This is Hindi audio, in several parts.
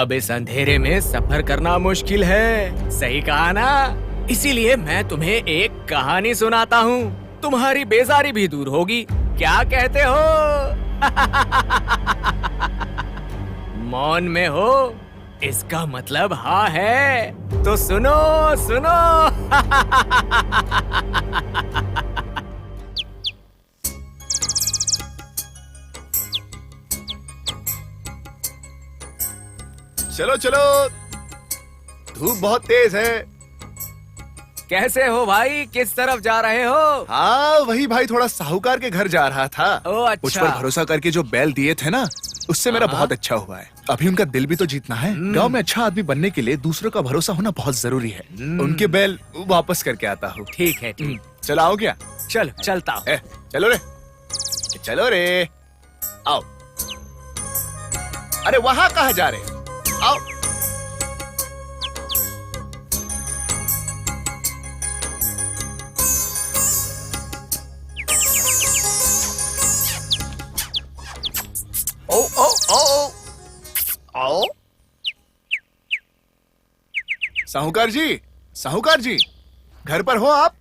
अब इस अंधेरे में सफर करना मुश्किल है, सही कहा ना? इसीलिए मैं तुम्हें एक कहानी सुनाता हूँ, तुम्हारी बेजारी भी दूर होगी। क्या कहते हो? मौन में हो, इसका मतलब हाँ है, तो सुनो सुनो। चलो चलो, धूप बहुत तेज है। कैसे हो भाई, किस तरफ जा रहे हो? हाँ वही भाई, थोड़ा साहूकार के घर जा रहा था। ओ अच्छा। उस पर भरोसा करके जो बैल दिए थे ना, उससे मेरा हाँ। बहुत अच्छा हुआ है। अभी उनका दिल भी तो जीतना है। गांव में अच्छा आदमी बनने के लिए दूसरों का भरोसा होना बहुत जरूरी है। उनके बैल वापस करके आता हूँ। ठीक है ठीक। चलो आओ क्या? चलो चलता हूँ। चलो रे, चलो रे, आओ। अरे वहां कहाँ जा रहे? आओ। ओ ओ ओ आओ। साहूकार जी, साहूकार जी, घर पर हो आप?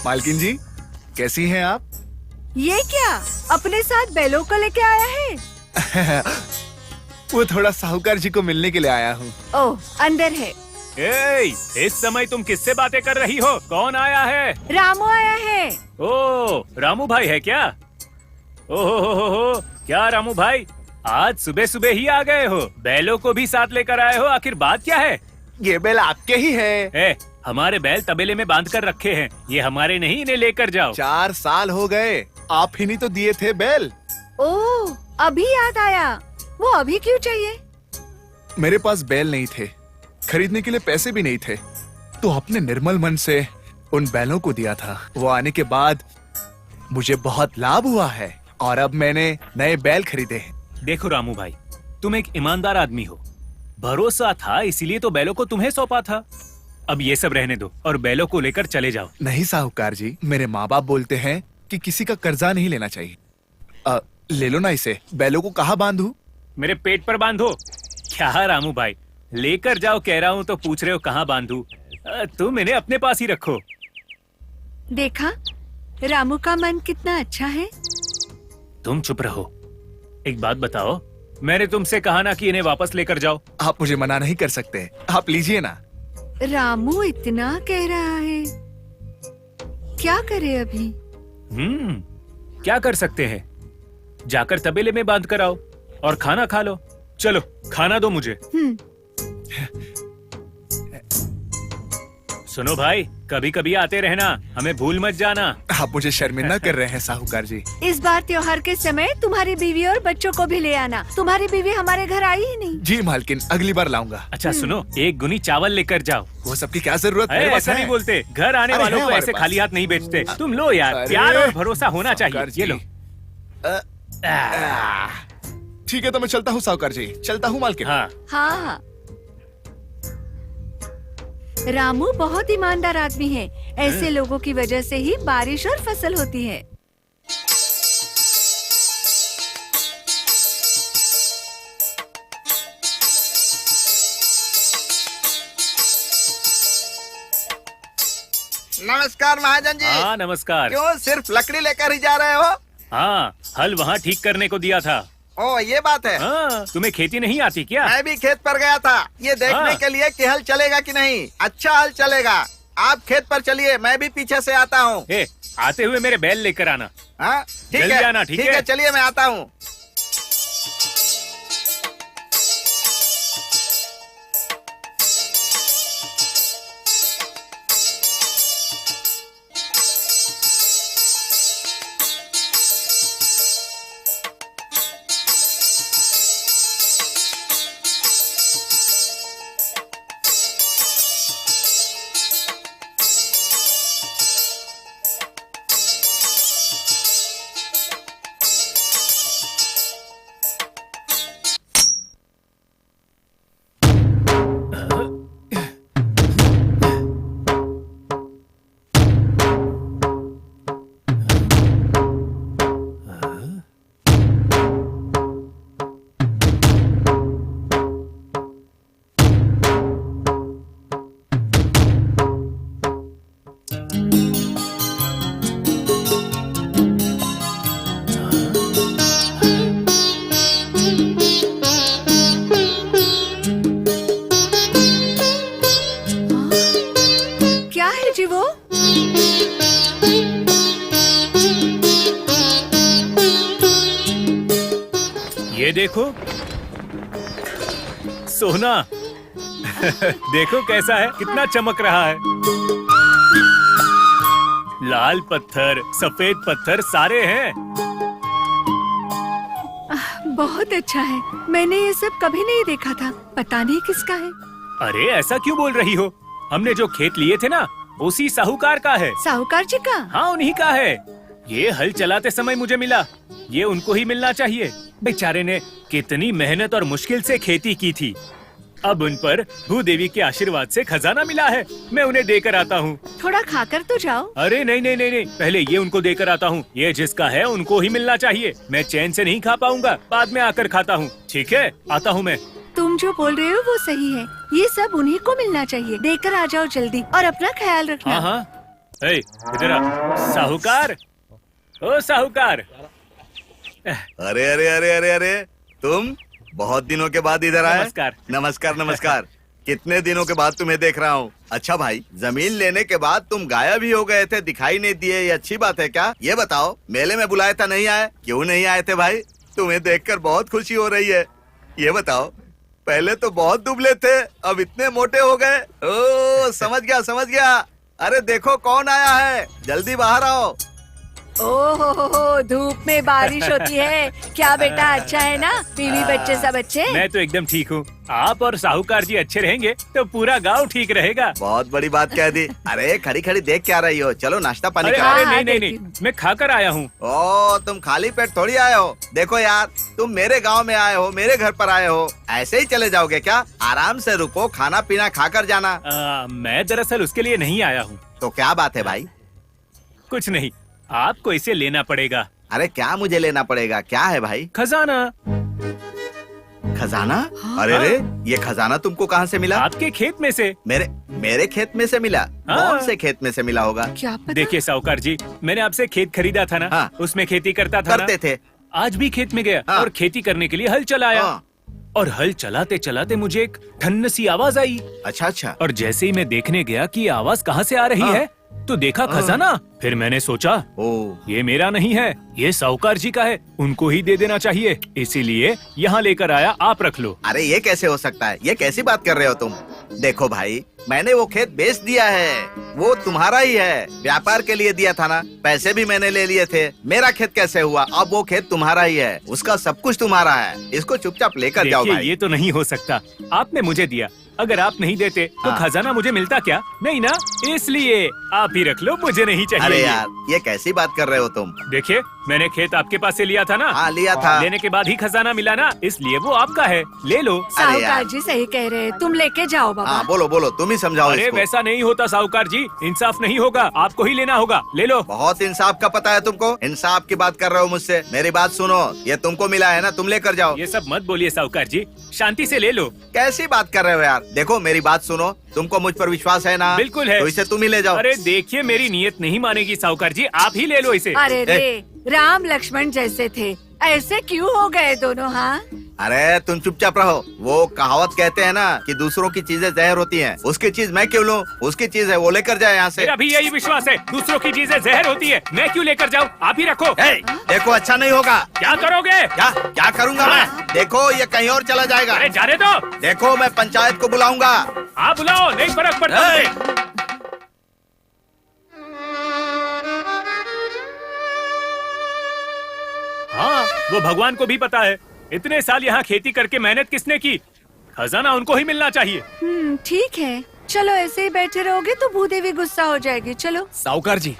मालकिन जी, कैसी हैं आप? ये क्या अपने साथ बैलों को लेके आया है? वो थोड़ा साहूकार जी को मिलने के लिए आया हूँ। ओह, अंदर है। इस समय तुम किससे बातें कर रही हो? कौन आया है? रामू आया है। ओ, रामू भाई है क्या? ओहो, क्या रामू भाई, आज सुबह सुबह ही आ गए हो? बैलों को भी साथ लेकर आए हो, आखिर बात क्या है? ये बैल आपके ही है। हमारे बैल तबेले में बांध कर रखे हैं, ये हमारे नहीं, इन्हें लेकर जाओ। 4 साल हो गए, आप ही नहीं तो दिए थे बैल। ओह, अभी याद आया। वो अभी क्यों चाहिए? मेरे पास बैल नहीं थे, खरीदने के लिए पैसे भी नहीं थे, तो अपने निर्मल मन से उन बैलों को दिया था। वो आने के बाद मुझे बहुत लाभ हुआ है और अब मैंने नए बैल खरीदे हैं। देखो रामू भाई, तुम एक ईमानदार आदमी हो, भरोसा था इसीलिए तो बैलों को तुम्हें सौंपा था। अब ये सब रहने दो और बैलों को लेकर चले जाओ। नहीं साहूकार जी, मेरे माँ बाप बोलते हैं कि किसी का कर्जा नहीं लेना चाहिए। ले लो ना इसे। बैलों को कहाँ बांधूं? मेरे पेट पर बांधो। क्या रामू भाई, लेकर जाओ कह रहा हूँ तो पूछ रहे हो कहाँ बांधू? तुम इन्हें अपने पास ही रखो। देखा, रामू का मन कितना अच्छा है। तुम चुप रहो। एक बात बताओ, मैंने तुमसे कहा ना कि इन्हें वापस लेकर जाओ। आप मुझे मना नहीं कर सकते, आप लीजिए ना। रामू इतना कह रहा है, क्या करे अभी? क्या कर सकते हैं? जाकर तबेले में बांध कर आओ और खाना खा लो। चलो खाना दो मुझे। सुनो भाई, कभी कभी आते रहना, हमें भूल मत जाना। आप मुझे शर्मिंदा कर रहे हैं साहूकार जी। इस बार त्योहार के समय तुम्हारी बीवी और बच्चों को भी ले आना। तुम्हारी बीवी हमारे घर आई ही नहीं। जी मालकिन, अगली बार लाऊंगा। अच्छा सुनो, एक गुनी चावल लेकर जाओ। वो सबकी क्या जरूरत? मेरे पास ऐसा है। नहीं बोलते, घर आने अरे वालों है को हमारे ऐसे पास। खाली हाथ नहीं बेचते। तुम लो यार, अरे, प्यार और भरोसा होना चाहिए। साहूकार ये लो। ठीक है तो मैं चलता हूँ साहूकार जी, चलता हूँ मालकिन। हाँ। हाँ, रामू बहुत ईमानदार आदमी है। ऐसे लोगों की वजह से ही बारिश और फसल होती है। नमस्कार महाजन जी। हाँ नमस्कार। क्यों सिर्फ लकड़ी लेकर ही जा रहे हो? हाँ, हल वहाँ ठीक करने को दिया था। ओ ये बात है। हाँ, तुम्हें खेती नहीं आती क्या? मैं भी खेत पर गया था ये देखने हाँ। के लिए कि हल चलेगा कि नहीं। अच्छा हल चलेगा। आप खेत पर चलिए, मैं भी पीछे से आता हूँ। आते हुए मेरे बैल लेकर आना। हाँ ठीक जल्दी है, आना, ठीक है? चलिए मैं आता हूँ। ये देखो सोना। देखो कैसा है, कितना चमक रहा है। लाल पत्थर, सफेद पत्थर सारे हैं। बहुत अच्छा है। मैंने ये सब कभी नहीं देखा था। पता नहीं किसका है। अरे ऐसा क्यों बोल रही हो? हमने जो खेत लिए थे ना, उसी साहूकार का है। साहूकार जी का? हाँ, उन्हीं का है। ये हल चलाते समय मुझे मिला। ये उनको ही मिलना चाहिए। बेचारे ने कितनी मेहनत और मुश्किल से खेती की थी। अब उन पर भूदेवी के आशीर्वाद से खजाना मिला है। मैं उन्हें देकर आता हूँ। थोड़ा खाकर तो जाओ। अरे नहीं नहीं नहीं नहीं, पहले ये उनको देकर आता हूँ। ये जिसका है उनको ही मिलना चाहिए। मैं चैन से नहीं खा पाऊंगा, बाद में आकर खाता हूँ। ठीक है, आता हूँ मैं। तुम जो बोल रहे हो वो सही है। ये सब उन्हीं को मिलना चाहिए। देकर आ जाओ जल्दी और अपना ख्याल रखना। हाँ हाँ। ए, इधर आ। साहूकार, ओ साहूकार। अरे अरे अरे अरे अरे, तुम बहुत दिनों के बाद इधर आए। नमस्कार। नमस्कार नमस्कार। कितने दिनों के बाद तुम्हें देख रहा हूँ। अच्छा भाई, जमीन लेने के बाद तुम गायब ही हो गए थे, दिखाई नहीं दिए। ये अच्छी बात है क्या? ये बताओ, मेले में बुलाया था, नहीं आए? क्यों नहीं आए थे भाई? तुम्हें देखकर बहुत खुशी हो रही है। ये बताओ, पहले तो बहुत दुबले थे, अब इतने मोटे हो गए। ओ समझ गया समझ गया। अरे देखो कौन आया है, जल्दी बाहर आओ। ओहो, धूप में बारिश होती है क्या बेटा? अच्छा है ना? बीवी बच्चे सब अच्छे? मैं तो एकदम ठीक हूँ। आप और साहूकार जी अच्छे रहेंगे तो पूरा गांव ठीक रहेगा। बहुत बड़ी बात कह दी। अरे खड़ी खड़ी देख क्या रही हो? चलो नाश्ता पानी अरे करो। अरे हाँ, नहीं नहीं देखती नहीं, मैं खाकर आया हूँ। ओ तुम खाली पेट थोड़ी आए हो। देखो यार, तुम मेरे गांव में आए हो, मेरे घर पर आए हो, ऐसे ही चले जाओगे क्या? आराम से रुको, खाना पीना खाकर जाना। मैं दरअसल उसके लिए नहीं आया हूँ। तो क्या बात है भाई? कुछ नहीं, आपको इसे लेना पड़ेगा। अरे क्या मुझे लेना पड़ेगा? क्या है भाई? खजाना। खजाना? अरे रे, ये खजाना तुमको कहाँ से मिला? आपके खेत में से। मेरे खेत में से मिला? हाँ। कौन से खेत में से मिला होगा? क्या पता? देखिए साहूकार जी, मैंने आपसे खेत खरीदा था ना। हाँ। उसमें खेती करता था ना। करते थे। आज भी खेत में गया हाँ। और खेती करने के लिए हल चलाया। हाँ। और हल चलाते चलाते मुझे एक ठन्न सी आवाज आई। अच्छा अच्छा। और जैसे ही मैं देखने गया कि ये आवाज कहाँ से आ रही हाँ। है, तो देखा खजाना। फिर मैंने सोचा, ओ ये मेरा नहीं है, ये साहूकार जी का है, उनको ही दे देना चाहिए। इसीलिए यहाँ लेकर आया, आप रख लो। अरे ये कैसे हो सकता है? ये कैसी बात कर रहे हो तुम? देखो भाई, मैंने वो खेत बेच दिया है, वो तुम्हारा ही है। व्यापार के लिए दिया था ना, पैसे भी मैंने ले लिए थे। मेरा खेत कैसे हुआ? अब वो खेत तुम्हारा ही है, उसका सब कुछ तुम्हारा है। इसको चुपचाप लेकर जाओ देखिए, भाई। ये तो नहीं हो सकता। आपने मुझे दिया, अगर आप नहीं देते तो हाँ। खजाना मुझे मिलता क्या? नहीं ना, इसलिए आप ही रख लो, मुझे नहीं चाहिए। अरे ये। यार, ये कैसी बात कर रहे हो तुम? देखिए, मैंने खेत आपके पास से लिया था ना। हाँ लिया था। लेने के बाद ही खजाना मिला ना, इसलिए वो आपका है, ले लो। साहूकार यार। जी सही कह रहे हैं। तुम लेके जाओ बाबा। हाँ बोलो बोलो, तुम ही समझाओ अरे इसको। वैसा नहीं होता साहूकार जी, इंसाफ नहीं होगा, आपको ही लेना होगा, ले लो। बहुत इंसाफ का पता है तुमको। इंसाफ की बात कर रहे हो मुझसे? मेरी बात सुनो, ये तुमको मिला है ना, तुम लेकर जाओ। ये सब मत बोलिए साहूकार जी, शांति से ले लो। कैसी बात कर रहे हो यार? देखो मेरी बात सुनो, तुमको मुझ पर विश्वास है ना? बिल्कुल है। तो इसे तुम ही ले जाओ। अरे देखिए, मेरी नीयत नहीं मानेगी साहूकार जी, आप ही ले लो इसे। अरे रे, राम लक्ष्मण जैसे थे, ऐसे क्यों हो गए दोनों? हाँ, अरे तुम चुपचाप रहो। वो कहावत कहते हैं ना कि दूसरों की चीजें जहर होती हैं। उसकी चीज मैं क्यों लूं? उसकी चीज है, वो लेकर जाए यहाँ से। मेरा भी यही विश्वास है, दूसरों की चीजें जहर होती है, मैं क्यों लेकर जाऊँ? आप ही रखो। ए, देखो अच्छा नहीं होगा। क्या करोगे? क्या क्या करूंगा मैं? देखो ये कहीं और चला जाएगा। अरे जाने दो। देखो मैं पंचायत को बुलाऊंगा। आप बुलाओ, नहीं फर्क पड़ता ए! मुझे। हाँ, वो भगवान को भी पता है, इतने साल यहाँ खेती करके मेहनत किसने की? खजाना उनको ही मिलना चाहिए। ठीक है। चलो ऐसे ही बैठे रहोगे तो भूदेवी गुस्सा हो जाएगी। चलो। साहूकार जी,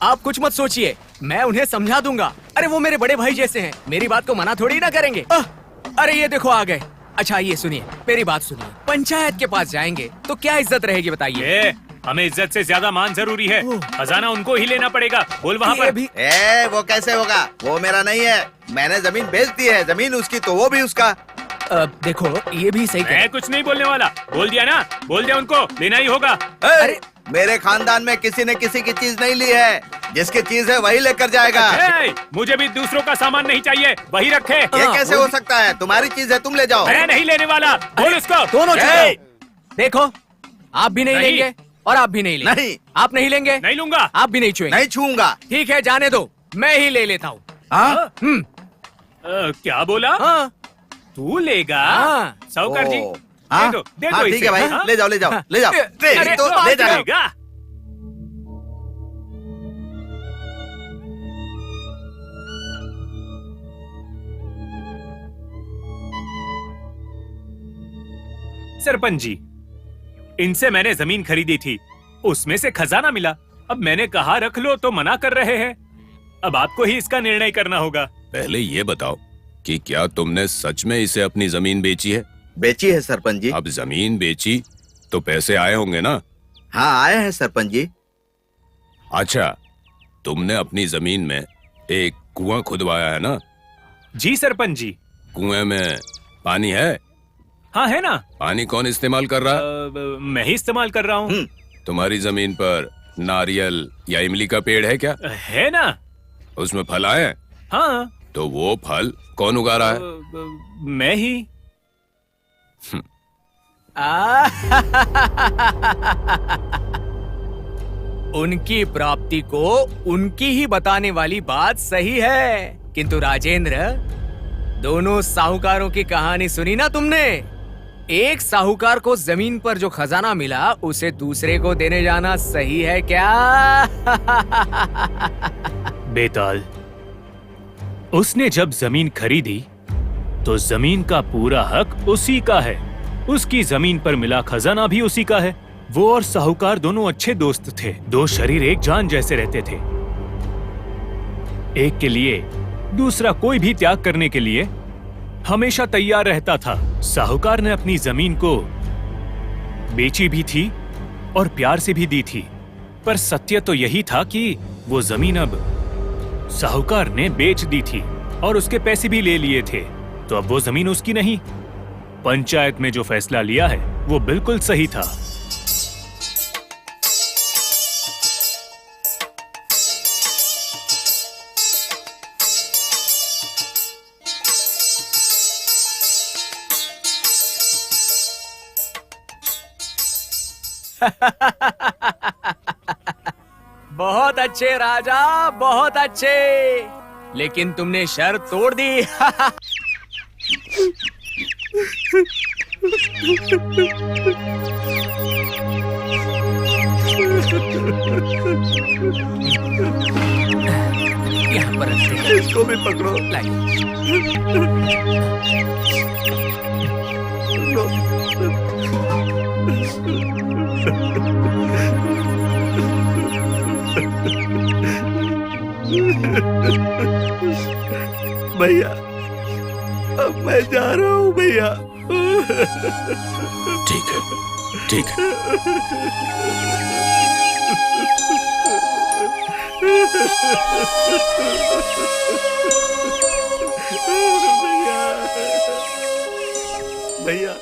आप कुछ मत सोचिए, मैं उन्हें समझा दूंगा। अरे वो मेरे बड़े भाई जैसे हैं, मेरी बात को मना थोड़ी ना करेंगे। अरे ये देखो आ गए। अच्छा ये सुनिए, मेरी बात सुनिए, पंचायत के पास जाएंगे तो क्या इज्जत रहेगी बताइए? हमें इज्जत से ज्यादा मान जरूरी है। खजाना उनको ही लेना पड़ेगा, बोल वहाँ ये पर। भी वो कैसे होगा? वो मेरा नहीं है, मैंने जमीन बेच दी है। जमीन उसकी तो वो भी उसका। देखो ये भी सही मैं कुछ नहीं बोलने वाला, बोल दिया ना, बोल दिया उनको, लेना ही होगा। अरे मेरे खानदान में किसी ने किसी की चीज नहीं ली है। जिसकी चीज है वही लेकर जाएगा। मुझे भी दूसरों का सामान नहीं चाहिए, वही रखे। ये कैसे हो सकता है? तुम्हारी चीज है, तुम ले जाओ। मैं नहीं लेने वाला, बोल उसको। दोनों ए! देखो, आप भी नहीं नहीं। लेंगे और आप भी नहीं लेंगे। नहीं। आप नहीं लेंगे, नहीं लूंगा। आप भी नहीं छुएंगे। नहीं छूऊंगा। ठीक है, जाने दो, मैं ही ले लेता हूँ। हाँ? हम्म, क्या बोला? हाँ, तू लेगा? हाँ। साहूकार जी, ओ, दे हाँ? दो, दे हाँ, दो ठीक इसे, है भाई, हाँ? ले जाओ ले जाओ ले जाओ। अरे तो ले जाओ। लेगा। सरपंच जी, इनसे मैंने जमीन खरीदी थी, उसमें से खजाना मिला। अब मैंने कहा रख लो तो मना कर रहे हैं। अब आपको ही इसका निर्णय करना होगा। पहले ये बताओ कि क्या तुमने सच में इसे अपनी जमीन बेची है? बेची है सरपंच जी। अब जमीन बेची तो पैसे आए होंगे ना? हाँ आए हैं सरपंच जी। अच्छा, तुमने अपनी जमीन में एक कुआं खुदवाया है ना? जी सरपंच जी। कुएं में पानी है? हाँ है ना। पानी कौन इस्तेमाल कर रहा है? मैं ही इस्तेमाल कर रहा हूँ। तुम्हारी जमीन पर नारियल या इमली का पेड़ है क्या? है ना। उसमें फल आए हैं? हाँ। तो वो फल कौन उगा रहा है? मैं ही। उनकी प्राप्ति को उनकी ही बताने वाली बात सही है, किंतु राजेंद्र, दोनों साहूकारों की कहानी सुनी ना तुमने? एक साहूकार को जमीन पर जो खजाना मिला उसे दूसरे को देने जाना सही है क्या? बेताल, उसने जब जमीन खरीदी तो जमीन का पूरा हक उसी का है। उसकी जमीन पर मिला खजाना भी उसी का है। वो और साहूकार दोनों अच्छे दोस्त थे। दो शरीर एक जान जैसे रहते थे। एक के लिए दूसरा कोई भी त्याग करने के लिए हमेशा तैयार रहता था। साहूकार ने अपनी जमीन को बेची भी थी और प्यार से भी दी थी, पर सत्य तो यही था कि वो जमीन अब साहूकार ने बेच दी थी और उसके पैसे भी ले लिए थे। तो अब वो जमीन उसकी नहीं। पंचायत में जो फैसला लिया है वो बिल्कुल सही था। बहुत अच्छे राजा, बहुत अच्छे, लेकिन तुमने शर्त तोड़ दी। यहाँ पर रखते हैं। इसको भी पकड़ो। लाइए। भैया, अब मैं जा रहा हूँ भैया। ठीक है, ठीक है। भैया,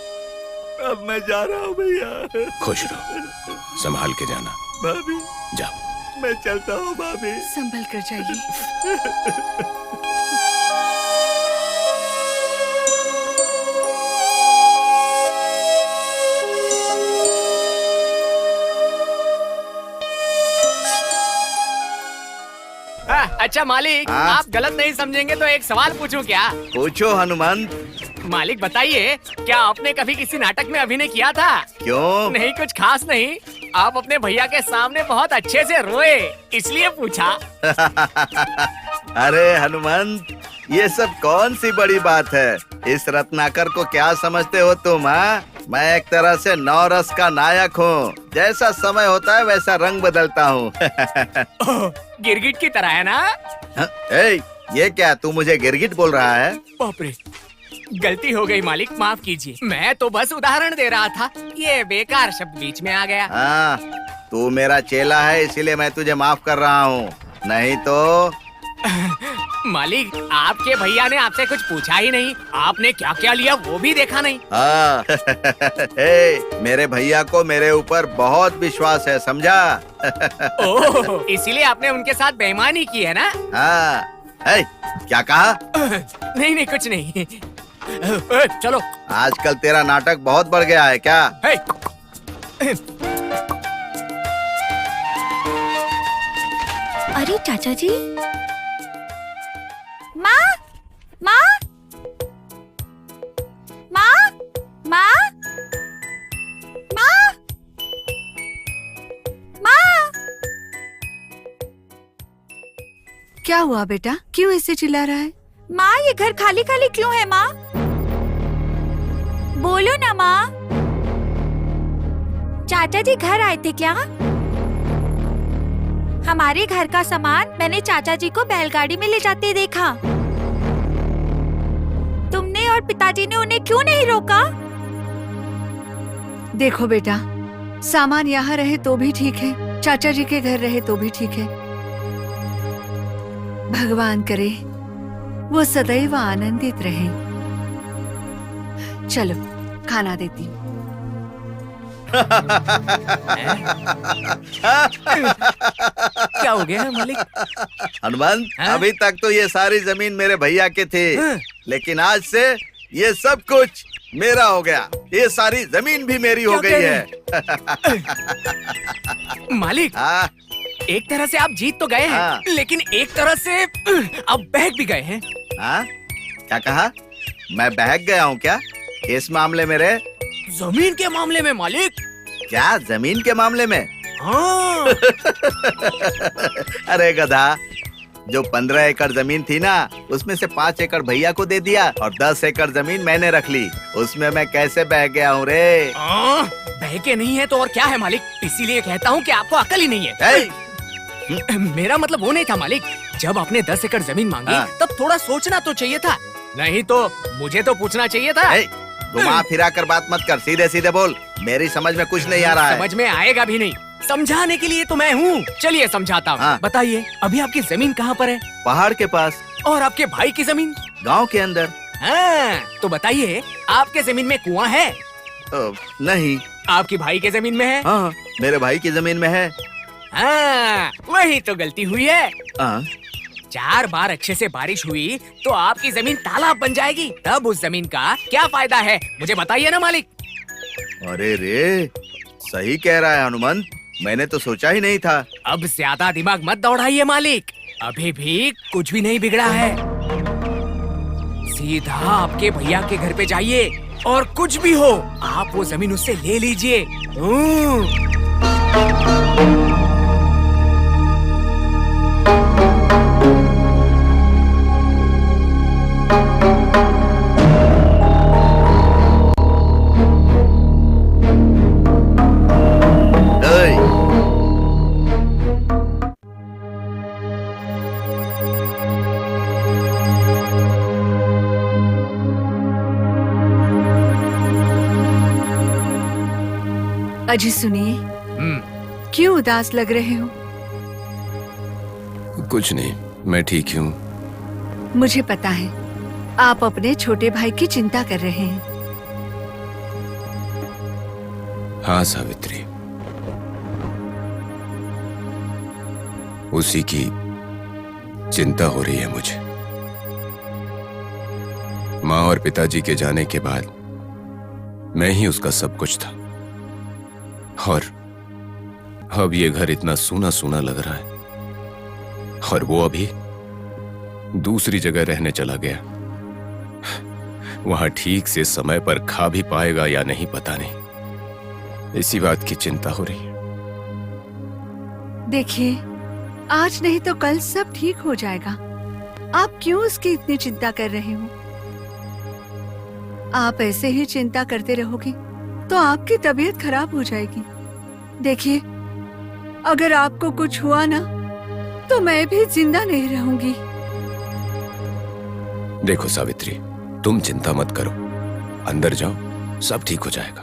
अब मैं जा रहा हूँ भैया। खुश रहो, संभाल के जाना। भाभी, जाओ। मैं चलता हूँ भाभी। संभल कर जाइए। अच्छा मालिक, हाँ? आप गलत नहीं समझेंगे तो एक सवाल पूछूं क्या? पूछो हनुमंत। मालिक बताइए, क्या आपने कभी किसी नाटक में अभिनय किया था? क्यों? नहीं, कुछ खास नहीं। आप अपने भैया के सामने बहुत अच्छे से रोए, इसलिए पूछा। अरे हनुमंत, ये सब कौन सी बड़ी बात है? इस रत्नाकर को क्या समझते हो तुम? हाँ, मैं एक तरह से नौरस का नायक हूँ। जैसा समय होता है वैसा रंग बदलता हूँ। गिरगिट की तरह है ना? ए, ये क्या, तू मुझे गिरगिट बोल रहा है? बाप रे, गलती हो गई मालिक, माफ कीजिए। मैं तो बस उदाहरण दे रहा था, ये बेकार शब्द बीच में आ गया। हाँ, तू मेरा चेला है इसीलिए मैं तुझे माफ कर रहा हूँ, नहीं तो। मालिक, आपके भैया ने आपसे कुछ पूछा ही नहीं, आपने क्या क्या लिया वो भी देखा नहीं। हाँ। मेरे भैया को मेरे ऊपर बहुत विश्वास है, समझा? ओह, इसीलिए आपने उनके साथ बेईमानी की है ना? हाँ। क्या कहा? नहीं, कुछ नहीं। चलो। आजकल तेरा नाटक बहुत बढ़ गया है क्या? अरे चाचा जी, माँ, माँ, क्या हुआ बेटा, क्यों ऐसे चिल्ला रहा है? माँ ये घर खाली खाली क्यों है माँ? बोलो ना माँ। चाचा जी घर आए थे क्या? हमारे घर का सामान मैंने चाचा जी को बैलगाड़ी में ले जाते देखा। तुमने और पिताजी ने उन्हें क्यों नहीं रोका? देखो बेटा, सामान यहाँ रहे तो भी ठीक है, चाचा जी के घर रहे तो भी ठीक है। भगवान करे वो सदैव आनंदित रहे। चलो खाना देती हूँ। क्या हो गया है मालिक? हनुमान, हाँ? अभी तक तो ये सारी जमीन मेरे भैया के थे, हाँ। लेकिन आज से ये सब कुछ मेरा हो गया। ये सारी जमीन भी मेरी हो क्या गई कह है। मालिक, हाँ, एक तरह से आप जीत तो गए हैं, हाँ। लेकिन एक तरह से आप बहक भी गए हैं। हाँ? क्या कहा? मैं बहक गया हूँ क्या? इस मामले में रे? जमीन के मामले में मालिक। क्या जमीन के मामले में? हाँ। अरे गधा, जो 15 एकड़ जमीन थी ना, उसमें से 5 एकड़ भैया को दे दिया और 10 एकड़ जमीन मैंने रख ली। उसमें मैं कैसे बह गया हूँ रे? बहके नहीं है तो और क्या है मालिक? इसीलिए कहता हूँ कि आपको अकल ही नहीं है। ए, मेरा मतलब वो नहीं था मालिक। जब आपने 10 एकड़ जमीन मांगी हाँ। तब थोड़ा सोचना तो चाहिए था, नहीं तो मुझे तो पूछना चाहिए था। ए, घुमा फिरा कर बात मत कर, सीधे सीधे बोल। मेरी समझ में कुछ नहीं आ रहा है। समझ में आएगा भी नहीं, समझाने के लिए तो मैं हूँ। चलिए समझाता हूँ। हाँ। बताइए, अभी आपकी जमीन कहाँ पर है? पहाड़ के पास, और आपके भाई की जमीन? गांव के अंदर। हाँ, तो बताइए, आपके जमीन में कुआं है? नहीं। आपकी भाई के जमीन में है? हाँ, मेरे भाई की जमीन में है। हाँ, वही तो गलती हुई है। हाँ। 4 बार अच्छे से बारिश हुई तो आपकी जमीन तालाब बन जाएगी। तब उस जमीन का क्या फायदा है, मुझे बताइए ना मालिक। अरे रे, सही कह रहा है हनुमंत, मैंने तो सोचा ही नहीं था। अब ज्यादा दिमाग मत दौड़ाइए मालिक, अभी भी कुछ भी नहीं बिगड़ा है। सीधा आपके भैया के घर पे जाइए और कुछ भी हो आप वो जमीन उससे ले लीजिए। अजी सुनिए, क्यों उदास लग रहे हो? कुछ नहीं, मैं ठीक हूँ। मुझे पता है आप अपने छोटे भाई की चिंता कर रहे हैं। हाँ सावित्री, उसी की चिंता हो रही है मुझे। माँ और पिताजी के जाने के बाद मैं ही उसका सब कुछ था, और अब ये घर इतना सूना सूना लग रहा है, और वो अभी दूसरी जगह रहने चला गया। वहां ठीक से समय पर खा भी पाएगा या नहीं पता नहीं, इसी बात की चिंता हो रही है। देखिए, आज नहीं तो कल सब ठीक हो जाएगा। आप क्यों उसकी इतनी चिंता कर रहे हो? आप ऐसे ही चिंता करते रहोगे तो आपकी तबीयत खराब हो जाएगी। देखिए, अगर आपको कुछ हुआ ना तो मैं भी जिंदा नहीं रहूंगी। देखो सावित्री, तुम चिंता मत करो, अंदर जाओ, सब ठीक हो जाएगा।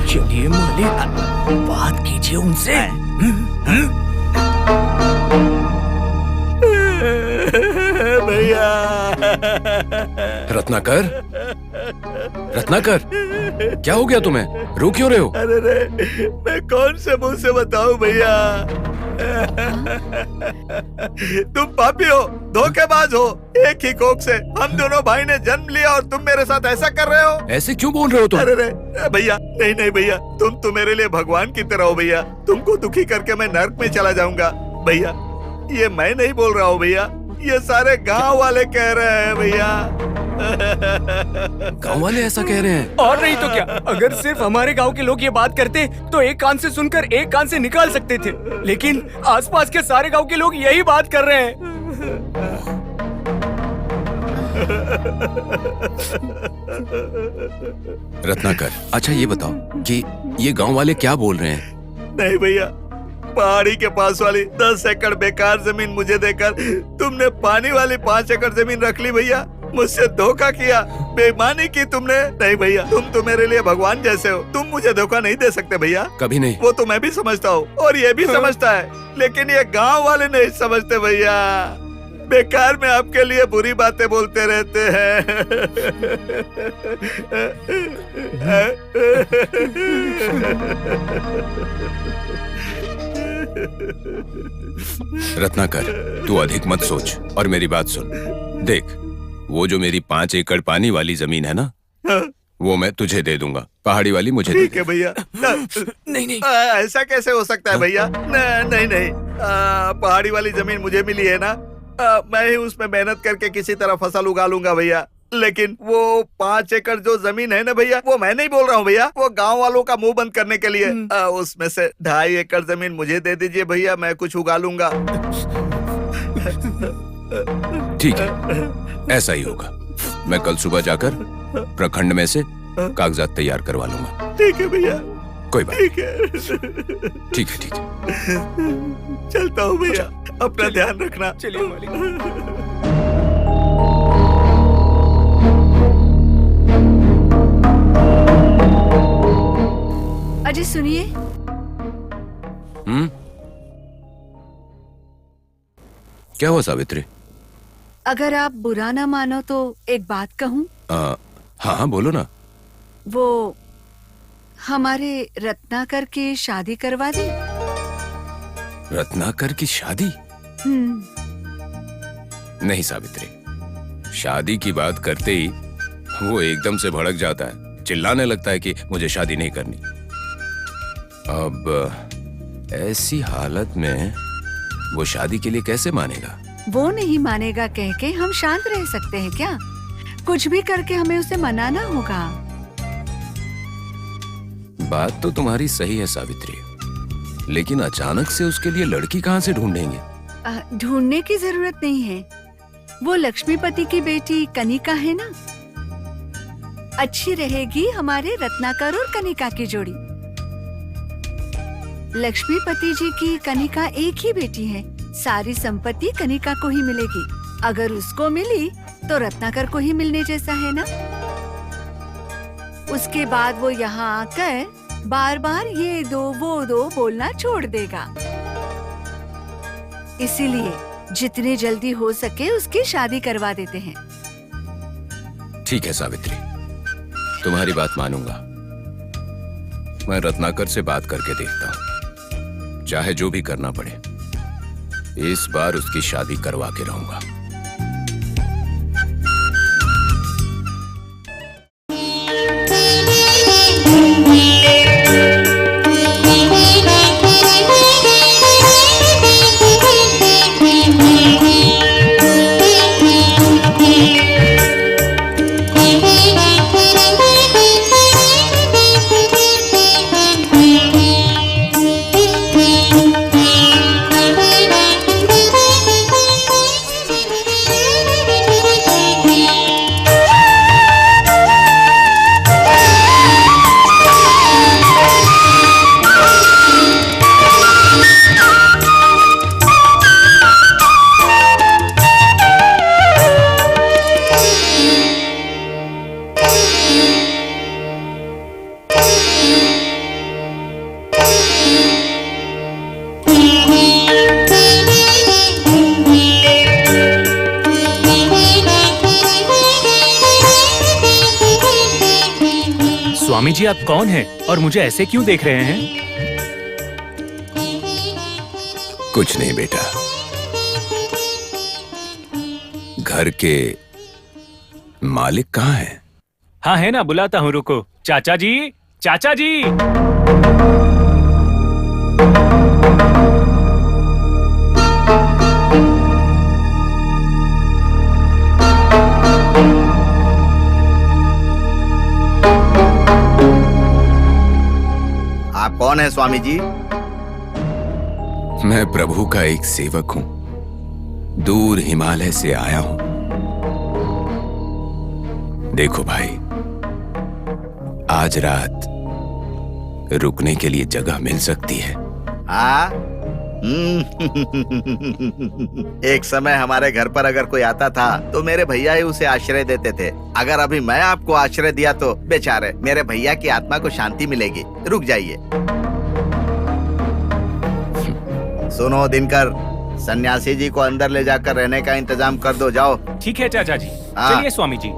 चलिए मालिक, बात कीजिए उनसे। भैया, रत्नाकर, रत्नाकर, क्या हो गया तुम्हें? रो क्यों रहे हो? अरे रे, मैं कौन से मुंह से बताऊं भैया? तुम पापी हो, धोखेबाज हो। एक ही कोख से हम दोनों भाई ने जन्म लिया और तुम मेरे साथ ऐसा कर रहे हो? ऐसे क्यों बोल रहे हो तुम? अरे रे भैया, नहीं नहीं भैया, तुम तो मेरे लिए भगवान की तरह हो भैया। तुमको दुखी करके मैं नर्क में चला जाऊंगा भैया। ये मैं नहीं बोल रहा हूँ भैया, ये सारे गांव वाले कह रहे हैं भैया। गांव वाले ऐसा कह रहे हैं? और नहीं तो क्या, अगर सिर्फ हमारे गांव के लोग ये बात करते तो एक कान से सुनकर एक कान से निकाल सकते थे, लेकिन आसपास के सारे गांव के लोग यही बात कर रहे हैं। रत्नाकर, अच्छा ये बताओ कि ये गांव वाले क्या बोल रहे हैं? नहीं भैया, पहाड़ी के पास वाली 10 एकड़ बेकार जमीन मुझे देकर तुमने पानी वाली 5 एकड़ जमीन रख ली भैया। मुझसे धोखा किया, बेईमानी की तुमने। नहीं भैया, तुम तो मेरे लिए भगवान जैसे हो, तुम मुझे धोखा नहीं दे सकते भैया। कभी नहीं। वो तो मैं भी समझता हूँ और ये भी समझता है, लेकिन ये गांव वाले नहीं समझते भैया। बेकार में आपके लिए बुरी बातें बोलते रहते हैं। रत्नाकर, तू अधिक मत सोच और मेरी बात सुन। देख, वो जो मेरी 5 एकड़ पानी वाली जमीन है ना, वो मैं तुझे दे दूंगा, पहाड़ी वाली मुझे दे ठीक है भैया। नहीं नहीं, ऐसा कैसे हो सकता है भैया? नहीं नहीं, पहाड़ी वाली जमीन मुझे मिली है ना, मैं ही उसमें मेहनत करके किसी तरह फसल उगा लूंगा भैया। लेकिन वो 5 एकड़ जो जमीन है ना भैया, वो मैं नहीं बोल रहा हूँ भैया, वो गांव वालों का मुंह बंद करने के लिए। उसमें से 2.5 एकड़ जमीन मुझे दे दीजिए भैया, मैं कुछ उगा लूंगा। ठीक है, ऐसा ही होगा। मैं कल सुबह जाकर प्रखंड में से कागजात तैयार करवा लूंगा। ठीक है भैया, कोई बात। ठीक है। ठीक है, ठीक है। चलता हूँ भैया, अपना ध्यान रखना। चलिए मालिक। अजय सुनिए, क्या हुआ सावित्री? अगर आप बुरा ना मानो तो एक बात कहूँ? हाँ हाँ, बोलो ना। वो हमारे रत्नाकर की शादी करवा दे। रत्नाकर की शादी? नहीं सावित्री, शादी की बात करते ही वो एकदम से भड़क जाता है, चिल्लाने लगता है कि मुझे शादी नहीं करनी। अब ऐसी हालत में वो शादी के लिए कैसे मानेगा? वो नहीं मानेगा कह के हम शांत रह सकते हैं क्या? कुछ भी करके हमें उसे मनाना होगा। बात तो तुम्हारी सही है सावित्री, लेकिन अचानक से उसके लिए लड़की कहाँ से ढूंढेंगे? ढूंढने की जरूरत नहीं है। वो लक्ष्मीपति की बेटी कनिका है ना, अच्छी रहेगी हमारे रत्नाकर और कनिका की जोड़ी। लक्ष्मीपति जी की कनिका एक ही बेटी है, सारी संपत्ति कनिका को ही मिलेगी। अगर उसको मिली तो रत्नाकर को ही मिलने जैसा है ना। उसके बाद वो यहाँ आकर बार बार ये दो वो दो बोलना छोड़ देगा। इसीलिए जितने जल्दी हो सके उसकी शादी करवा देते हैं। ठीक है सावित्री, तुम्हारी बात मानूंगा। मैं रत्नाकर से बात करके देखता हूँ, चाहे जो भी करना पड़े, इस बार उसकी शादी करवा के रहूंगा। स्वामी जी, आप कौन हैं और मुझे ऐसे क्यों देख रहे हैं? कुछ नहीं बेटा, घर के मालिक कहाँ हैं? हाँ है ना, बुलाता हूँ, रुको। चाचा जी, चाचा जी। कौन है स्वामी जी? मैं प्रभु का एक सेवक हूं, दूर हिमालय से आया हूं। देखो भाई, आज रात रुकने के लिए जगह मिल सकती है। हाँ? एक समय हमारे घर पर अगर कोई आता था तो मेरे भैया ही उसे आश्रय देते थे। अगर अभी मैं आपको आश्रय दिया तो बेचारे मेरे भैया की आत्मा को शांति मिलेगी। रुक जाइए। सुनो दिनकर, सन्यासी जी को अंदर ले जाकर रहने का इंतजाम कर दो, जाओ। ठीक है चाचा जी, हाँ। चलिए स्वामी जी।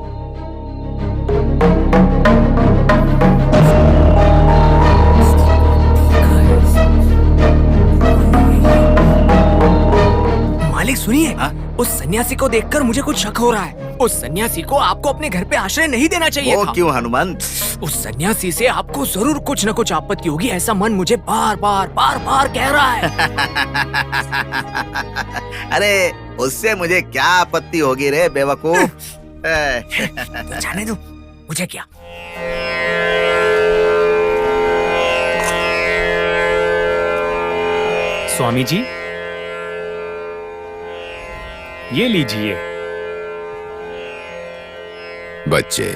मालिक सुनिए, हाँ? उस सन्यासी को देखकर मुझे कुछ शक हो रहा है। उस सन्यासी को आपको अपने घर पे आश्रय नहीं देना चाहिए वो था। क्यों हनुमंत? उस सन्यासी से आपको जरूर कुछ न कुछ आपत्ति होगी, ऐसा मन मुझे बार बार कह रहा है। अरे उससे मुझे क्या आपत्ति होगी रे बेवकूफ। तो जाने दो, मुझे क्या। स्वामी जी, ये लीजिए। बच्चे,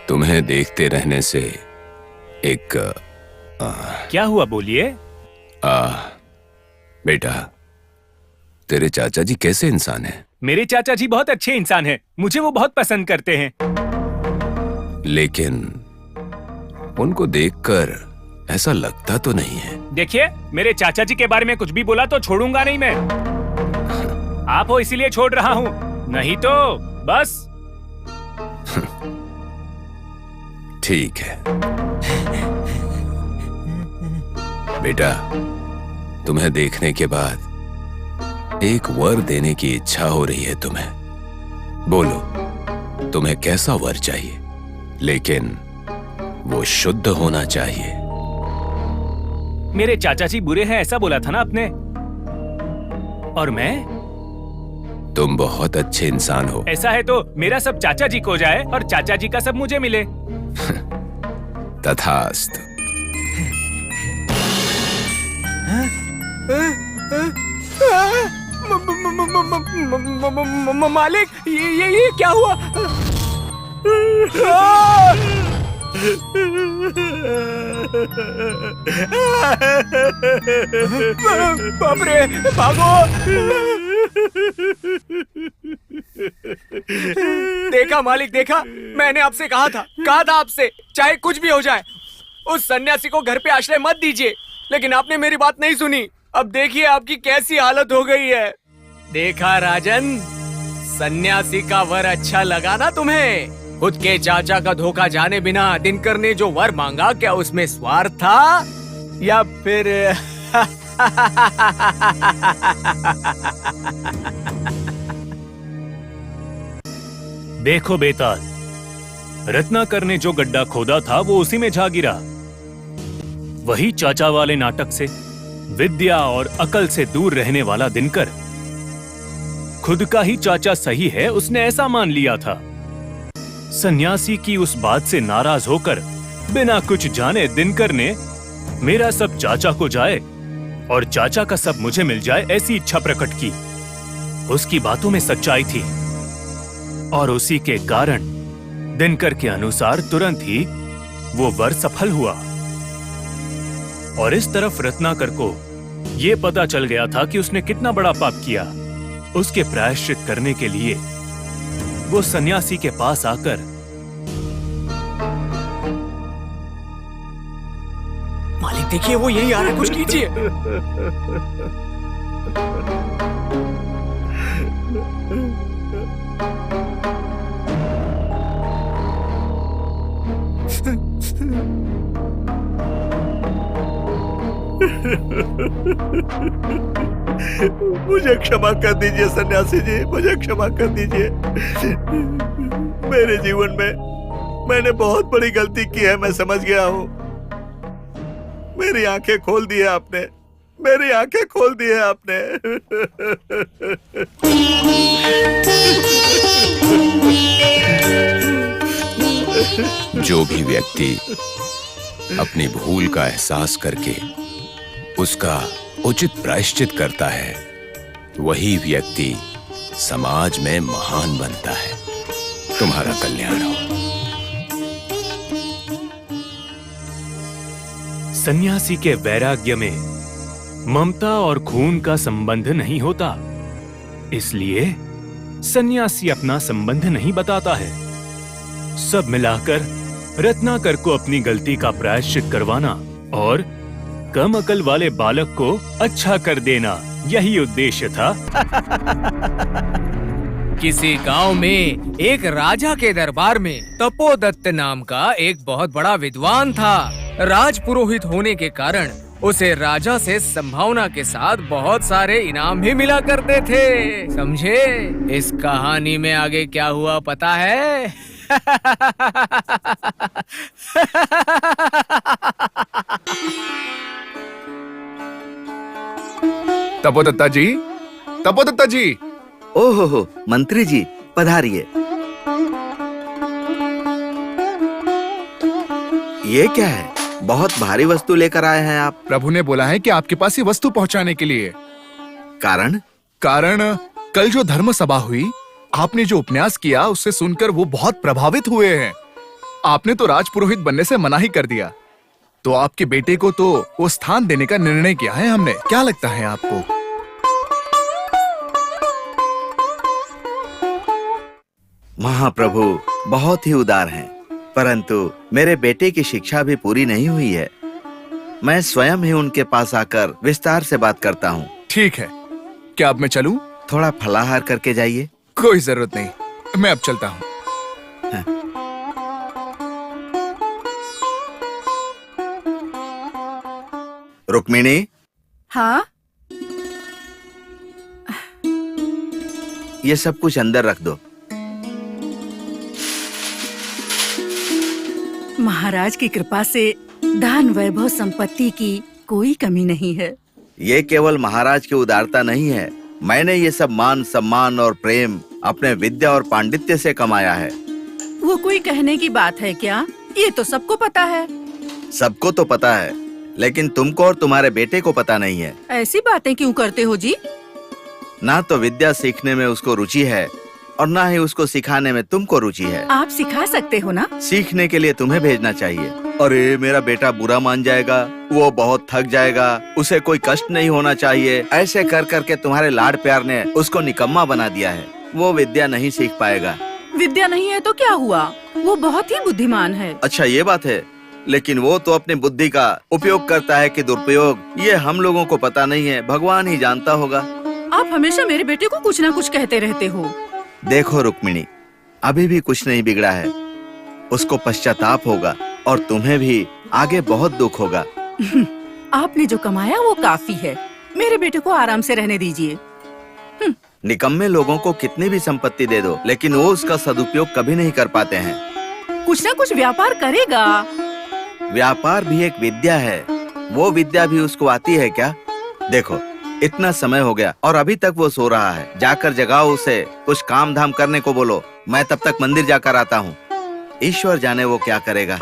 तुम्हें देखते रहने से एक क्या हुआ, बोलिए। बेटा, तेरे चाचा जी कैसे इंसान हैं? मेरे चाचा जी बहुत अच्छे इंसान हैं। मुझे वो बहुत पसंद करते हैं। लेकिन उनको देखकर ऐसा लगता तो नहीं है। देखिए, मेरे चाचा जी के बारे में कुछ भी बोला तो छोड़ूंगा नहीं मैं। आप हो इसीलिए छोड़ रहा हूँ, नहीं तो बस। ठीक है बेटा, तुम्हें देखने के बाद एक वर देने की इच्छा हो रही है तुम्हें। बोलो, तुम्हें कैसा वर चाहिए, लेकिन वो शुद्ध होना चाहिए। मेरे चाचा जी बुरे हैं ऐसा बोला था ना आपने, और मैं तुम बहुत अच्छे इंसान हो। ऐसा है तो मेरा सब चाचा जी को जाए और चाचा जी का सब मुझे मिले। तथास्तु। मालिक, ये क्या हुआ? बाप रे, भागो! देखा मालिक, देखा, मैंने आपसे कहा था आपसे, चाहे कुछ भी हो जाए उस सन्यासी को घर पे आश्रय मत दीजिए, लेकिन आपने मेरी बात नहीं सुनी। अब देखिए आपकी कैसी हालत हो गई है। देखा राजन, सन्यासी का वर अच्छा लगा ना तुम्हें? खुद के चाचा का धोखा जाने बिना दिनकर ने जो वर मांगा, क्या उसमें स्वार्थ था या फिर देखो बेताल, रत्नाकर ने जो गड्ढा खोदा था वो उसी में जा गिरा। वही चाचा वाले नाटक से, विद्या और अकल से दूर रहने वाला दिनकर खुद का ही चाचा सही है उसने ऐसा मान लिया था। सन्यासी की उस बात से नाराज होकर बिना कुछ जाने दिनकर ने मेरा सब चाचा को जाए और चाचा का सब मुझे मिल जाए ऐसी इच्छा प्रकट की। उसकी बातों में सच्चाई थी और उसी के कारण दिनकर के अनुसार तुरंत ही वो वर सफल हुआ। और इस तरफ रत्नाकर को ये पता चल गया था कि उसने कितना बड़ा पाप किया। उसके प्रायश्चित करने के लिए वो सन्यासी के पास आकर मालिक देखिए, वो यही आ रहा है, कुछ कीजिए। मुझे क्षमा कर दीजिए सन्यासी जी, मुझे क्षमा कर दीजिए। मेरे जीवन में मैंने बहुत बड़ी गलती की है, मैं समझ गया हूँ। मेरी आंखें खोल दी है आपने, मेरी आंखें खोल दी है आपने। जो भी व्यक्ति अपनी भूल का एहसास करके उसका उचित प्रायश्चित करता है, वही व्यक्ति समाज में महान बनता है। तुम्हारा कल्याण हो। सन्यासी के वैराग्य में ममता और खून का संबंध नहीं होता, इसलिए सन्यासी अपना संबंध नहीं बताता है। सब मिलाकर रत्नाकर को अपनी गलती का प्रायश्चित करवाना और कम अकल वाले बालक को अच्छा कर देना, यही उद्देश्य था। किसी गांव में एक राजा के दरबार में तपोदत्त नाम का एक बहुत बड़ा विद्वान था। राजपुरोहित होने के कारण उसे राजा से संभावना के साथ बहुत सारे इनाम भी मिला करते थे। समझे? इस कहानी में आगे क्या हुआ पता है? तपोदत्ता जी, तपोदत्ता जी। ओहो हो, मंत्री जी पधारिए। ये क्या है? बहुत भारी वस्तु लेकर आए हैं आप। प्रभु ने बोला है कि आपके पास ये वस्तु पहुंचाने के लिए। कारण? कारण कल जो धर्म सभा हुई, आपने जो उपन्यास किया उससे सुनकर वो बहुत प्रभावित हुए हैं। आपने तो राजपुरोहित बनने से मना ही कर दिया, तो आपके बेटे को तो वो स्थान देने का निर्णय किया है हमने। क्या लगता है आपको? महाप्रभु बहुत ही उदार हैं, परंतु मेरे बेटे की शिक्षा भी पूरी नहीं हुई है। मैं स्वयं ही उनके पास आकर विस्तार से बात करता हूँ। ठीक है, क्या अब मैं चलूं? थोड़ा फलाहार करके जाइए। कोई जरूरत नहीं, मैं अब चलता हूँ। रुक्मिणी। हाँ, ये सब कुछ अंदर रख दो। महाराज की कृपा से धन वैभव संपत्ति की कोई कमी नहीं है। ये केवल महाराज की उदारता नहीं है, मैंने ये सब मान सम्मान और प्रेम अपने विद्या और पांडित्य से कमाया है। वो कोई कहने की बात है क्या? ये तो सबको पता है। सबको तो पता है, लेकिन तुमको और तुम्हारे बेटे को पता नहीं है। ऐसी बातें क्यों करते हो जी? ना तो विद्या सीखने में उसको रुचि है और ना ही उसको सिखाने में तुमको रुचि है। आप सिखा सकते हो ना? सीखने के लिए तुम्हें भेजना चाहिए। अरे मेरा बेटा बुरा मान जाएगा, वो बहुत थक जाएगा, उसे कोई कष्ट नहीं होना चाहिए, ऐसे कर करके तुम्हारे लाड प्यार ने उसको निकम्मा बना दिया है। वो विद्या नहीं सीख पाएगा। विद्या नहीं है तो क्या हुआ? वो बहुत ही बुद्धिमान है। अच्छा ये बात है, लेकिन वो तो अपनी बुद्धि का उपयोग करता है कि दुरुपयोग, ये हम लोगों को पता नहीं है, भगवान ही जानता होगा। आप हमेशा मेरे बेटे को कुछ ना कुछ कहते रहते हो। देखो रुक्मिणी, अभी भी कुछ नहीं बिगड़ा है, उसको पश्चाताप होगा और तुम्हें भी आगे बहुत दुख होगा। आपने जो कमाया वो काफी है, मेरे बेटे को आराम से रहने दीजिए। निकम्मे लोगों को कितनी भी संपत्ति दे दो, लेकिन वो उसका सदुपयोग कभी नहीं कर पाते हैं। कुछ ना कुछ व्यापार करेगा। व्यापार भी एक विद्या है, वो विद्या भी उसको आती है क्या? देखो इतना समय हो गया और अभी तक वो सो रहा है, जाकर जगाओ उसे, कुछ काम धाम करने को बोलो। मैं तब तक मंदिर जाकर आता हूँ, ईश्वर जाने वो क्या करेगा।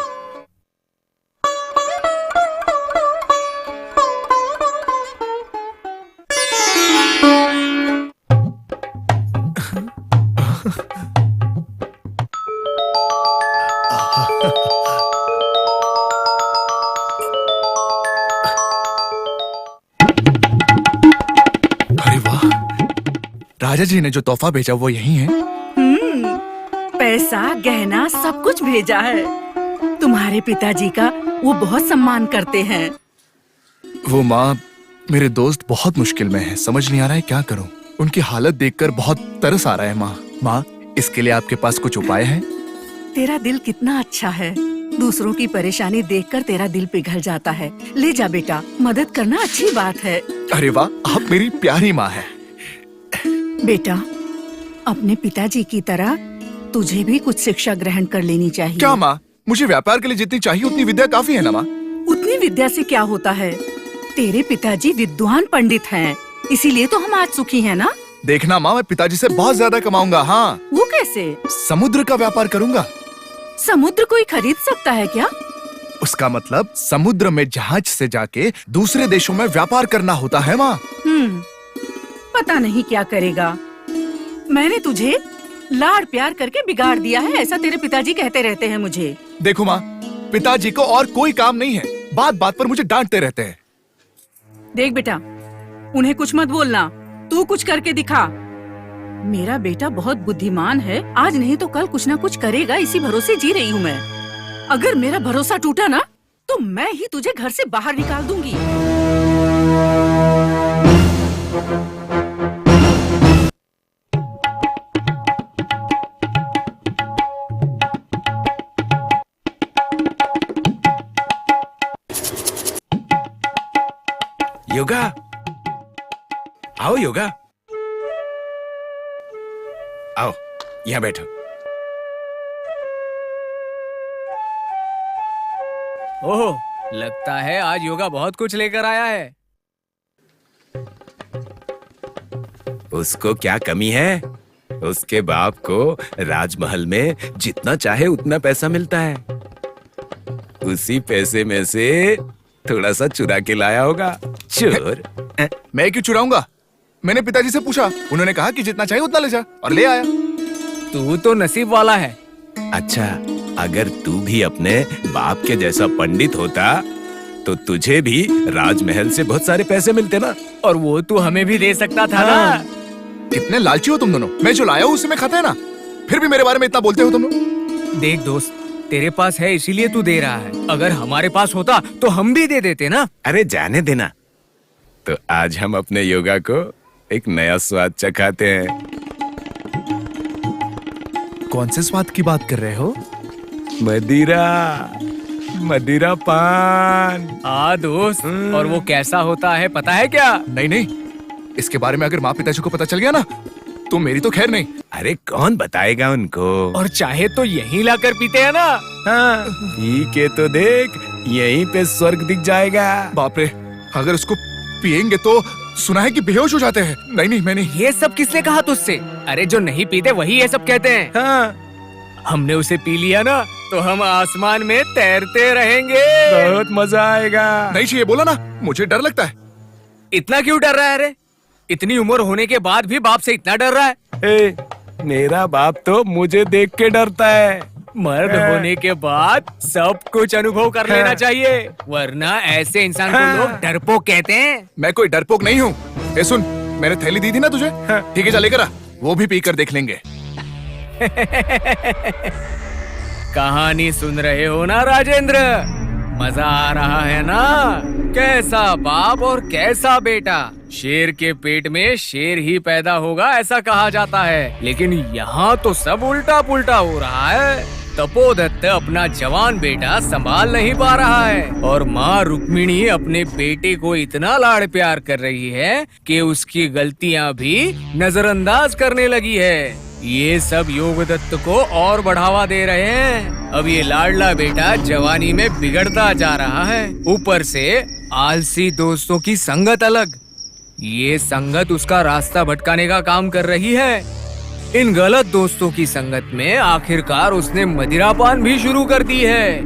अरे वाह, राजा जी ने जो तोहफा भेजा वो यही है। पैसा गहना सब कुछ भेजा है। तुम्हारे पिताजी का वो बहुत सम्मान करते हैं। वो माँ, मेरे दोस्त बहुत मुश्किल में है, समझ नहीं आ रहा है क्या करूं। उनकी हालत देखकर बहुत तरस आ रहा है। माँ, इसके लिए आपके पास कुछ उपाय है? तेरा दिल कितना अच्छा है, दूसरों की परेशानी देखकर तेरा दिल पिघल जाता है। ले जा बेटा, मदद करना अच्छी बात है। अरे वाह, आप मेरी प्यारी माँ है। बेटा, अपने पिताजी की तरह तुझे भी कुछ शिक्षा ग्रहण कर लेनी चाहिए। क्या माँ, मुझे व्यापार के लिए जितनी चाहिए उतनी विद्या काफी है ना माँ? उतनी विद्या से क्या होता है? तेरे पिताजी विद्वान पंडित हैं, इसीलिए तो हम आज सुखी हैं ना। देखना माँ, मैं पिताजी से बहुत ज्यादा कमाऊंगा। हाँ। वो कैसे? समुद्र का व्यापार करूंगा। समुद्र कोई खरीद सकता है क्या? उसका मतलब समुद्र में जहाज से जाके दूसरे देशों में व्यापार करना होता है माँ। पता नहीं क्या करेगा। मैंने तुझे लाड़ प्यार करके बिगाड़ दिया है, ऐसा तेरे पिताजी कहते रहते हैं मुझे। देखो माँ, पिताजी को और कोई काम नहीं है, बात बात पर मुझे डांटते रहते हैं। देख बेटा, उन्हें कुछ मत बोलना, तू कुछ करके दिखा। मेरा बेटा बहुत बुद्धिमान है, आज नहीं तो कल कुछ ना कुछ करेगा, इसी भरोसे जी रही हूँ मैं। अगर मेरा भरोसा टूटा ना तो मैं ही तुझे घर से बाहर निकाल दूंगी। योगा, आओ योगा, आओ यहाँ बैठो। ओह, लगता है आज योगा बहुत कुछ लेकर आया है। उसको क्या कमी है? उसके बाप को राजमहल में जितना चाहे उतना पैसा मिलता है। उसी पैसे में से थोड़ा सा चुरा के लाया होगा। चोर। मैं क्यों चुराऊंगा? मैंने पिताजी से पूछा, उन्होंने कहा कि जितना चाहिए उतना ले जा, और ले आया। तू तो नसीब वाला है। अच्छा, अगर तू भी अपने बाप के जैसा पंडित होता तो तुझे भी राजमहल से बहुत सारे पैसे मिलते ना। और वो तू हमें भी दे सकता था ना। कितने लालची हो तुम दोनों। मैं जो लाया हूँ उसी में खाते हैं ना, फिर भी मेरे बारे में इतना बोलते हो तुम लोग। देख दोस्त, तेरे पास है इसीलिए तू दे रहा है, अगर हमारे पास होता तो हम भी दे देते ना। अरे जाने देना। तो आज हम अपने योगा को एक नया स्वाद चखाते हैं। कौन से स्वाद की बात कर रहे हो? मदिरा, मदिरा पान। हाँ दोस्त, और वो कैसा होता है पता है क्या? नहीं नहीं, इसके बारे में अगर माँ पिताजी को पता चल गया ना तो मेरी तो खैर नहीं। अरे कौन बताएगा उनको? और चाहे तो यहीं लाकर पीते हैं ना। हाँ, पी के तो देख, यहीं पे स्वर्ग दिख जाएगा। बाप रे, अगर उसको पिएंगे तो सुना है कि बेहोश हो जाते हैं। नहीं नहीं, मैं नहीं। ये सब किसने कहा तुझसे? अरे जो नहीं पीते वही ये सब कहते हैं। हाँ, हमने उसे पी लिया ना तो हम आसमान में तैरते रहेंगे। बहुत मजा आएगा। नहीं चाहिए बोला ना, मुझे डर लगता है। इतना क्यों डर रहा है रे? इतनी उम्र होने के बाद भी बाप से इतना डर रहा है? ए, मेरा बाप तो मुझे देख के डरता है। मर्द होने के बाद सब कुछ अनुभव कर लेना चाहिए, वरना ऐसे इंसान को लोग डरपोक कहते हैं। मैं कोई डरपोक नहीं हूँ। ए सुन, मैंने थैली दी थी ना तुझे, ठीक है, जा लेकर आ, वो भी पीकर देख लेंगे। कहानी सुन रहे हो ना राजेंद्र? मजा आ रहा है ना? कैसा बाप और कैसा बेटा। शेर के पेट में शेर ही पैदा होगा ऐसा कहा जाता है, लेकिन यहाँ तो सब उल्टा पुल्टा हो रहा है। तपोदत्त अपना जवान बेटा संभाल नहीं पा रहा है और माँ रुक्मिणी अपने बेटे को इतना लाड़ प्यार कर रही है कि उसकी गलतियाँ भी नजरअंदाज करने लगी है। ये सब योगदत्त को और बढ़ावा दे रहे हैं। अब ये लाडला बेटा जवानी में बिगड़ता जा रहा है, ऊपर से आलसी दोस्तों की संगत अलग। ये संगत उसका रास्ता भटकाने का काम कर रही है। इन गलत दोस्तों की संगत में आखिरकार उसने मदिरापान भी शुरू कर दी है।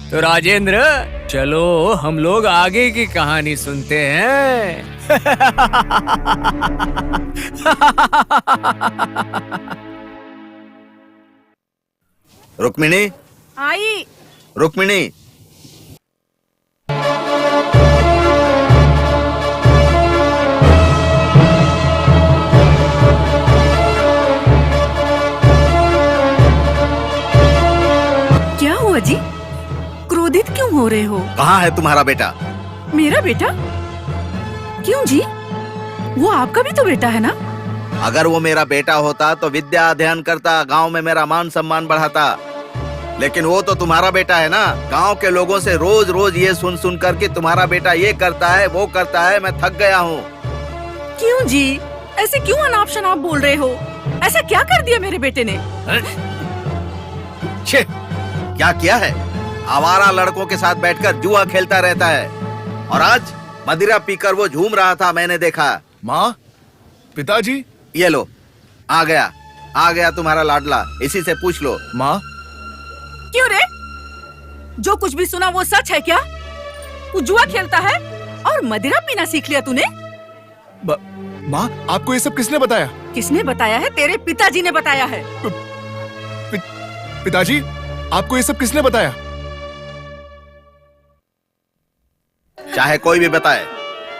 तो राजेंद्र, चलो हम लोग आगे की कहानी सुनते हैं। रुक्मिणी, आई। रुक्मिणी, क्या हुआ जी? क्रोधित क्यों हो रहे हो? कहाँ है तुम्हारा बेटा? मेरा बेटा? क्यों जी? वो आपका भी तो बेटा है ना? अगर वो मेरा बेटा होता तो विद्या अध्ययन करता, गांव में मेरा मान सम्मान बढ़ाता। लेकिन वो तो तुम्हारा बेटा है ना। गांव के लोगों से रोज रोज ये सुन सुन कर कि तुम्हारा बेटा ये करता है वो करता है, मैं थक गया हूँ। क्यों जी? ऐसे क्यों अनाप शनाप बोल रहे हो? ऐसा क्या कर दिया मेरे बेटे ने? छे, क्या किया है? आवारा लड़कों के साथ बैठकर जुआ खेलता रहता है, और आज मदिरा पीकर वो झूम रहा था, मैंने देखा। माँ, पिताजी। ये लो, आ गया तुम्हारा लाडला, इसी से पूछ लो। माँ, क्यों रे? जो कुछ भी सुना वो सच है क्या? तू जुआ खेलता है और मदिरा पीना सीख लिया तूने? माँ, आपको ये सब किसने बताया? किसने बताया है? तेरे पिताजी ने बताया है। पिताजी, आपको ये सब किसने बताया? चाहे कोई भी बताए,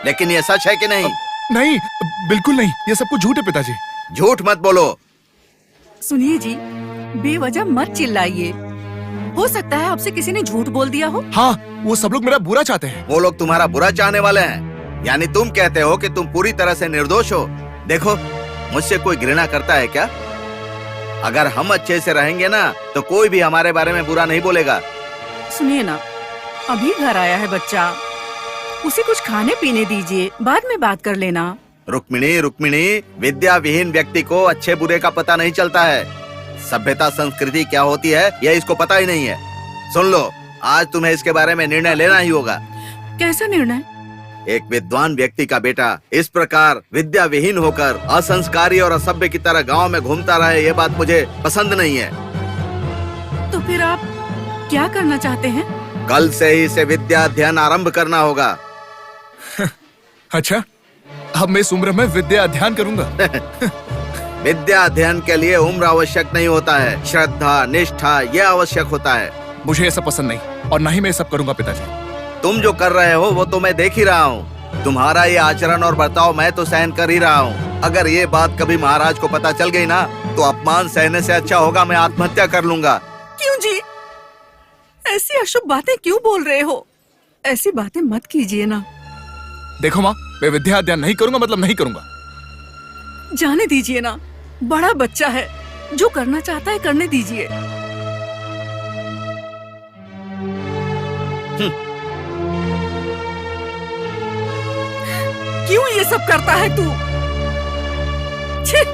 लेकिन ये सच है कि नहीं? नहीं, बिल्कुल नहीं, ये सब कुछ झूठ है पिताजी। झूठ मत बोलो। सुनिए जी, बेवजह मत चिल्लाइए। हो सकता है आपसे किसी ने झूठ बोल दिया हो। हाँ, वो सब लोग मेरा बुरा चाहते हैं। वो लोग तुम्हारा बुरा चाहने वाले हैं। यानी तुम कहते हो कि तुम पूरी तरह से निर्दोष हो। देखो, मुझसे कोई घृणा करता है क्या? अगर हम अच्छे से रहेंगे ना, तो कोई भी हमारे बारे में बुरा नहीं बोलेगा। सुनिए ना, अभी घर आया है बच्चा, उसे कुछ खाने पीने दीजिए, बाद में बात कर लेना। रुक्मिणी, रुक्मिणी, विद्या विहीन व्यक्ति को अच्छे बुरे का पता नहीं चलता है। सभ्यता संस्कृति क्या होती है, यह इसको पता ही नहीं है। सुन लो, आज तुम्हें इसके बारे में निर्णय लेना ही होगा। कैसा निर्णय? एक विद्वान व्यक्ति का बेटा इस प्रकार विद्या विहीन होकर असंस्कारी और असभ्य की तरह गांव में घूमता रहे, ये बात मुझे पसंद नहीं है। तो फिर आप क्या करना चाहते हैं? कल से ही इसे विद्या अध्ययन आरंभ करना होगा। अच्छा, अब मैं इस उम्र में विद्या अध्ययन करूंगा। विद्या अध्ययन के लिए उम्र आवश्यक नहीं होता है, श्रद्धा निष्ठा यह आवश्यक होता है। मुझे ये सब पसंद नहीं और ना ही मैं ये सब करूंगा पिताजी। तुम जो कर रहे हो वो तो मैं देख ही रहा हूँ। तुम्हारा ये आचरण और बर्ताव मैं तो सहन कर ही रहा हूँ। अगर ये बात कभी महाराज को पता चल गई ना, तो अपमान सहने से अच्छा होगा मैं आत्महत्या कर लूंगा। क्यों जी, ऐसी अशुभ बातें क्यों बोल रहे हो? ऐसी बातें मत कीजिए ना। देखो माँ, मैं विद्या अध्ययन नहीं करूंगा मतलब नहीं करूंगा। जाने दीजिए ना, बड़ा बच्चा है, जो करना चाहता है करने दीजिए। क्यों ये सब करता है तू? छी!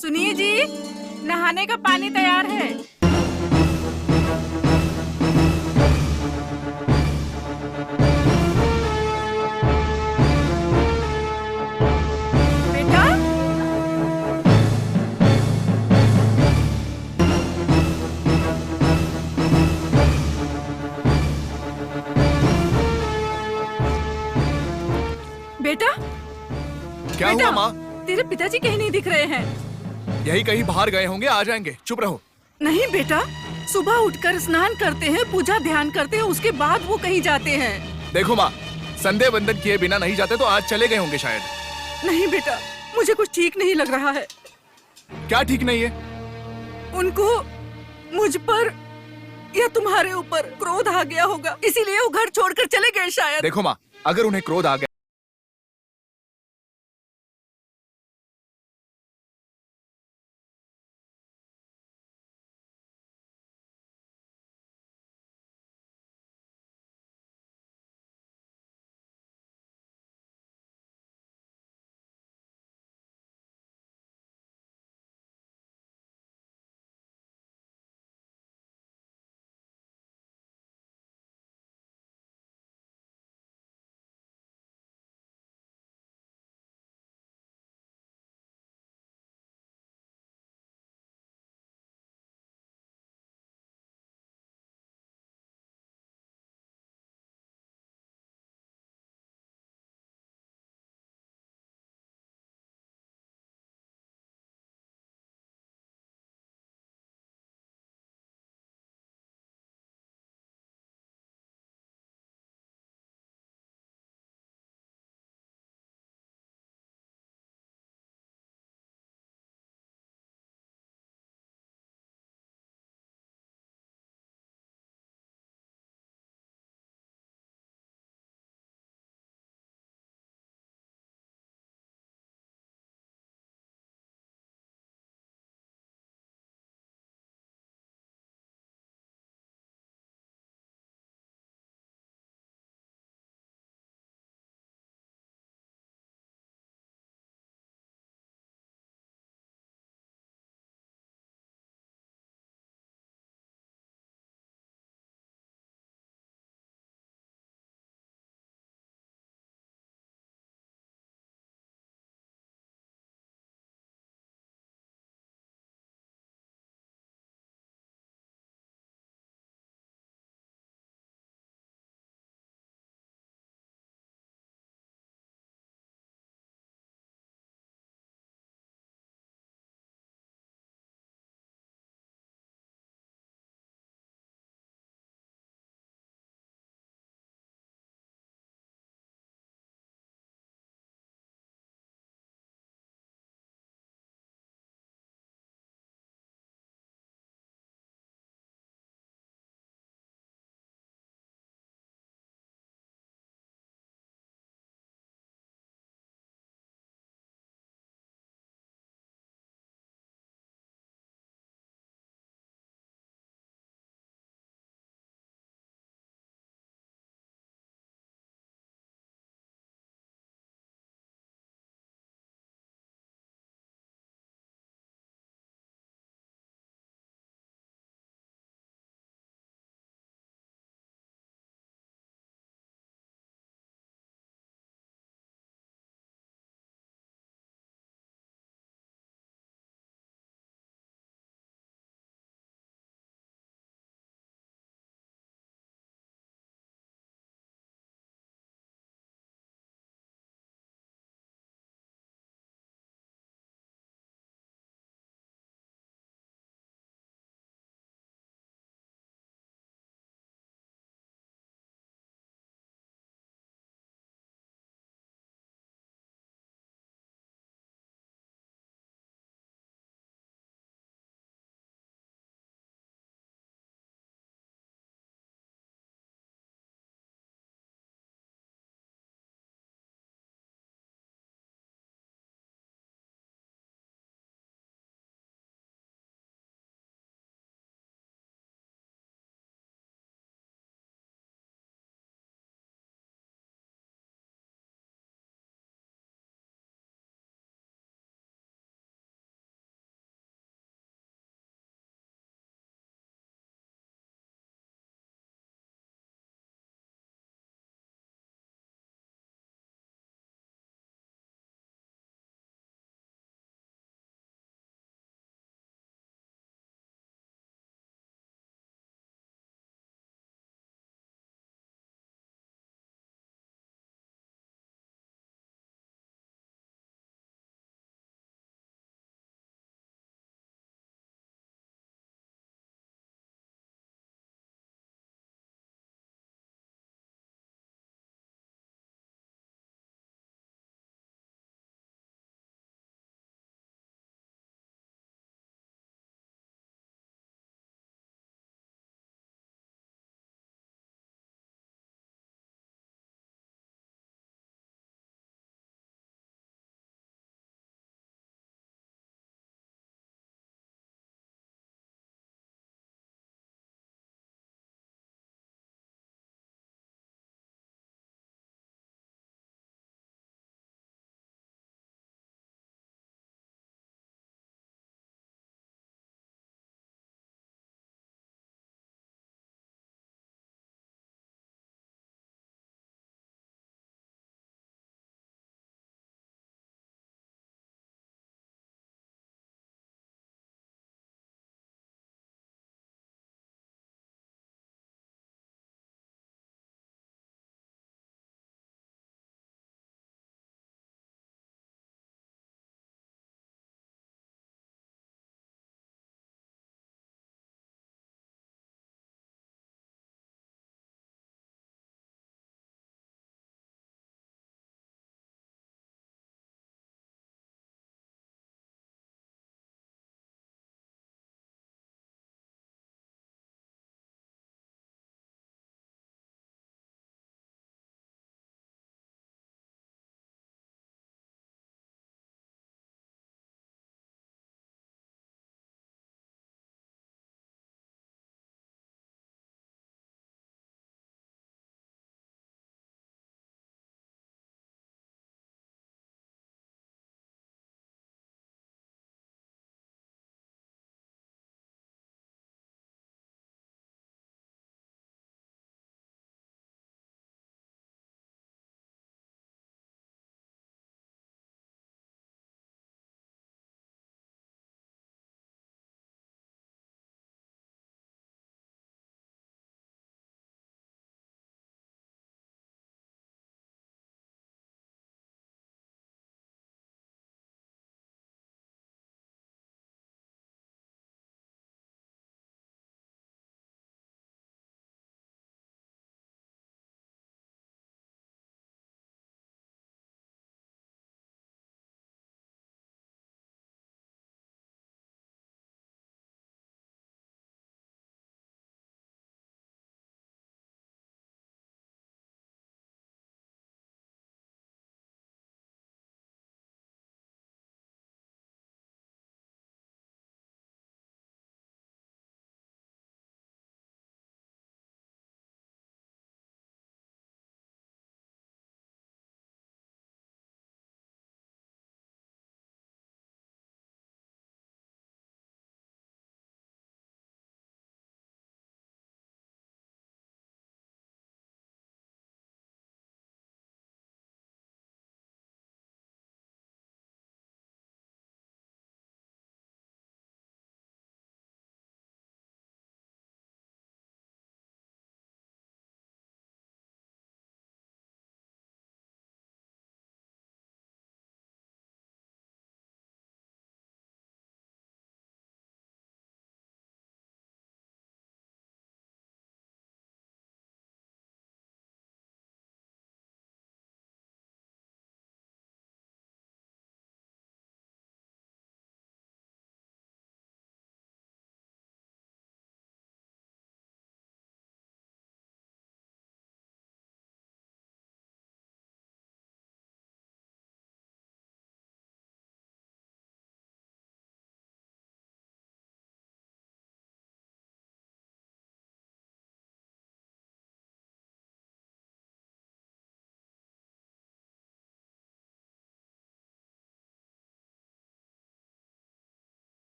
सुनिए जी, नहाने का पानी तैयार है। बेटा, बेटा, क्या बेटा, हुआ माँ? तेरे पिताजी कहीं नहीं दिख रहे हैं। यही कहीं बाहर गए होंगे, आ जाएंगे, चुप रहो। नहीं बेटा, सुबह उठकर स्नान करते हैं, पूजा ध्यान करते हैं, उसके बाद वो कहीं जाते हैं। देखो माँ, संध्या वंदन किए बिना नहीं जाते तो आज चले गए होंगे शायद। नहीं बेटा, मुझे कुछ ठीक नहीं लग रहा है। क्या ठीक नहीं है? उनको मुझ पर या तुम्हारे ऊपर क्रोध आ गया होगा, इसीलिए वो घर छोड़कर चले गए शायद। देखो माँ, अगर उन्हें क्रोध आ गया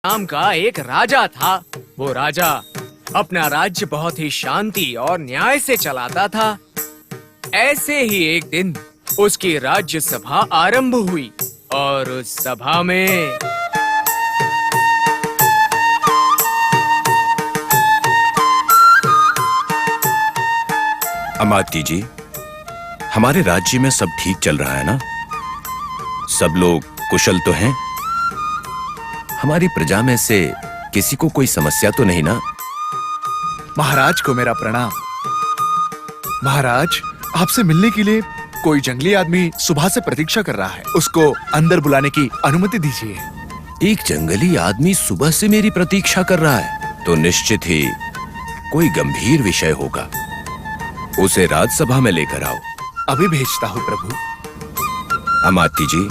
नाम का एक राजा था। वो राजा अपना राज्य बहुत ही शांति और न्याय से चलाता था। ऐसे ही एक दिन उसकी राज्य सभा आरंभ हुई और उस सभा में अमात्य जी, हमारे राज्य में सब ठीक चल रहा है ना? सब लोग कुशल तो हैं? हमारी प्रजा में से किसी को कोई समस्या तो नहीं ना? महाराज को मेरा प्रणाम। महाराज, आपसे मिलने के लिए कोई जंगली आदमी सुबह से प्रतीक्षा कर रहा है। उसको अंदर बुलाने की अनुमति दीजिए। एक जंगली आदमी सुबह से मेरी प्रतीक्षा कर रहा है तो निश्चित ही कोई गंभीर विषय होगा। उसे राजसभा में लेकर आओ। अभी भेजता हूँ प्रभु। अमात्य जी,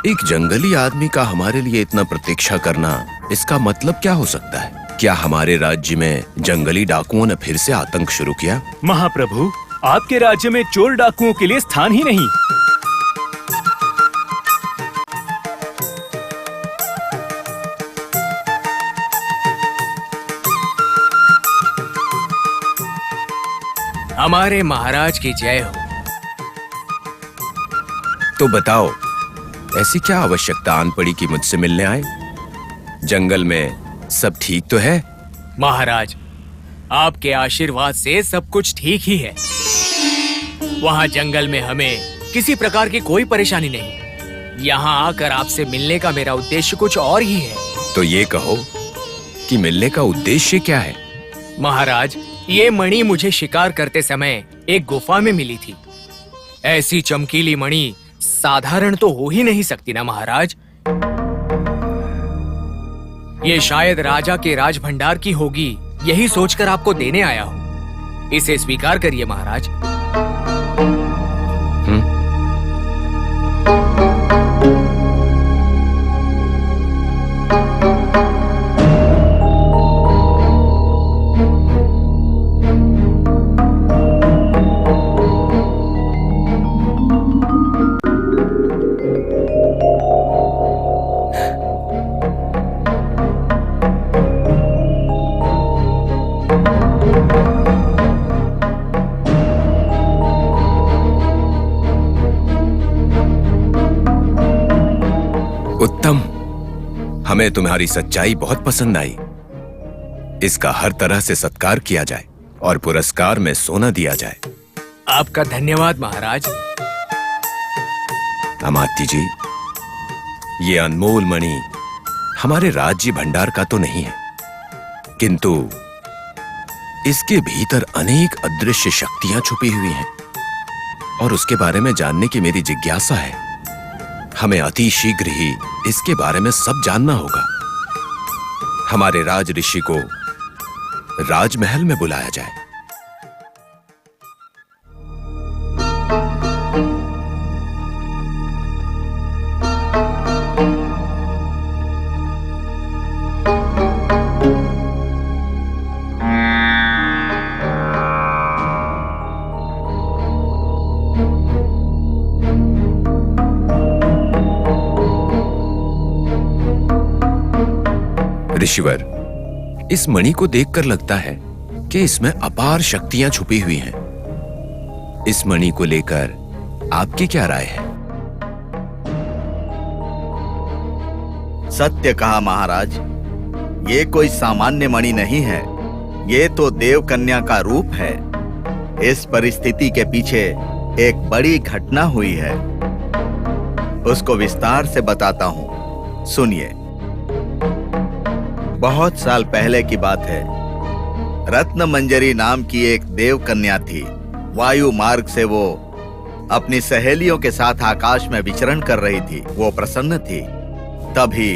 एक जंगली आदमी का हमारे लिए इतना प्रतीक्षा करना, इसका मतलब क्या हो सकता है? क्या हमारे राज्य में जंगली डाकुओं ने फिर से आतंक शुरू किया? महाप्रभु, आपके राज्य में चोर डाकुओं के लिए स्थान ही नहीं। हमारे महाराज की जय हो। तो बताओ, ऐसी क्या आवश्यकता आन पड़ी कि मुझसे मिलने आए? जंगल में सब ठीक तो है? महाराज, आपके आशीर्वाद से सब कुछ ठीक ही है। वहाँ जंगल में हमें किसी प्रकार की कोई परेशानी नहीं। यहाँ आकर आपसे मिलने का मेरा उद्देश्य कुछ और ही है। तो ये कहो कि मिलने का उद्देश्य क्या है? महाराज, ये मणि मुझे शिकार करते समय एक गुफा में मिली थी। ऐसी चमकीली मणि साधारण तो हो ही नहीं सकती ना महाराज। ये शायद राजा के राज भंडार की होगी, यही सोचकर आपको देने आया हूँ। इसे स्वीकार करिए महाराज। उत्तम, हमें तुम्हारी सच्चाई बहुत पसंद आई। इसका हर तरह से सत्कार किया जाए और पुरस्कार में सोना दिया जाए। आपका धन्यवाद महाराज। अमात्य जी, ये अनमोल मणि हमारे राज्य भंडार का तो नहीं है, किंतु इसके भीतर अनेक अदृश्य शक्तियां छुपी हुई हैं और उसके बारे में जानने की मेरी जिज्ञासा है। हमें अति शीघ्र ही इसके बारे में सब जानना होगा। हमारे राज ऋषि को राजमहल में बुलाया जाए। ऋषिवर, इस मणि को देखकर लगता है कि इसमें अपार शक्तियां छुपी हुई हैं। इस मणि को लेकर आपकी क्या राय है? सत्य कहा महाराज, ये कोई सामान्य मणि नहीं है। ये तो देव कन्या का रूप है। इस परिस्थिति के पीछे एक बड़ी घटना हुई है, उसको विस्तार से बताता हूं, सुनिए। बहुत साल पहले की बात है। रत्न मंजरी नाम की एक देव कन्या थी। वायु मार्ग से वो अपनी सहेलियों के साथ आकाश में विचरण कर रही थी। वो प्रसन्न थी। तभी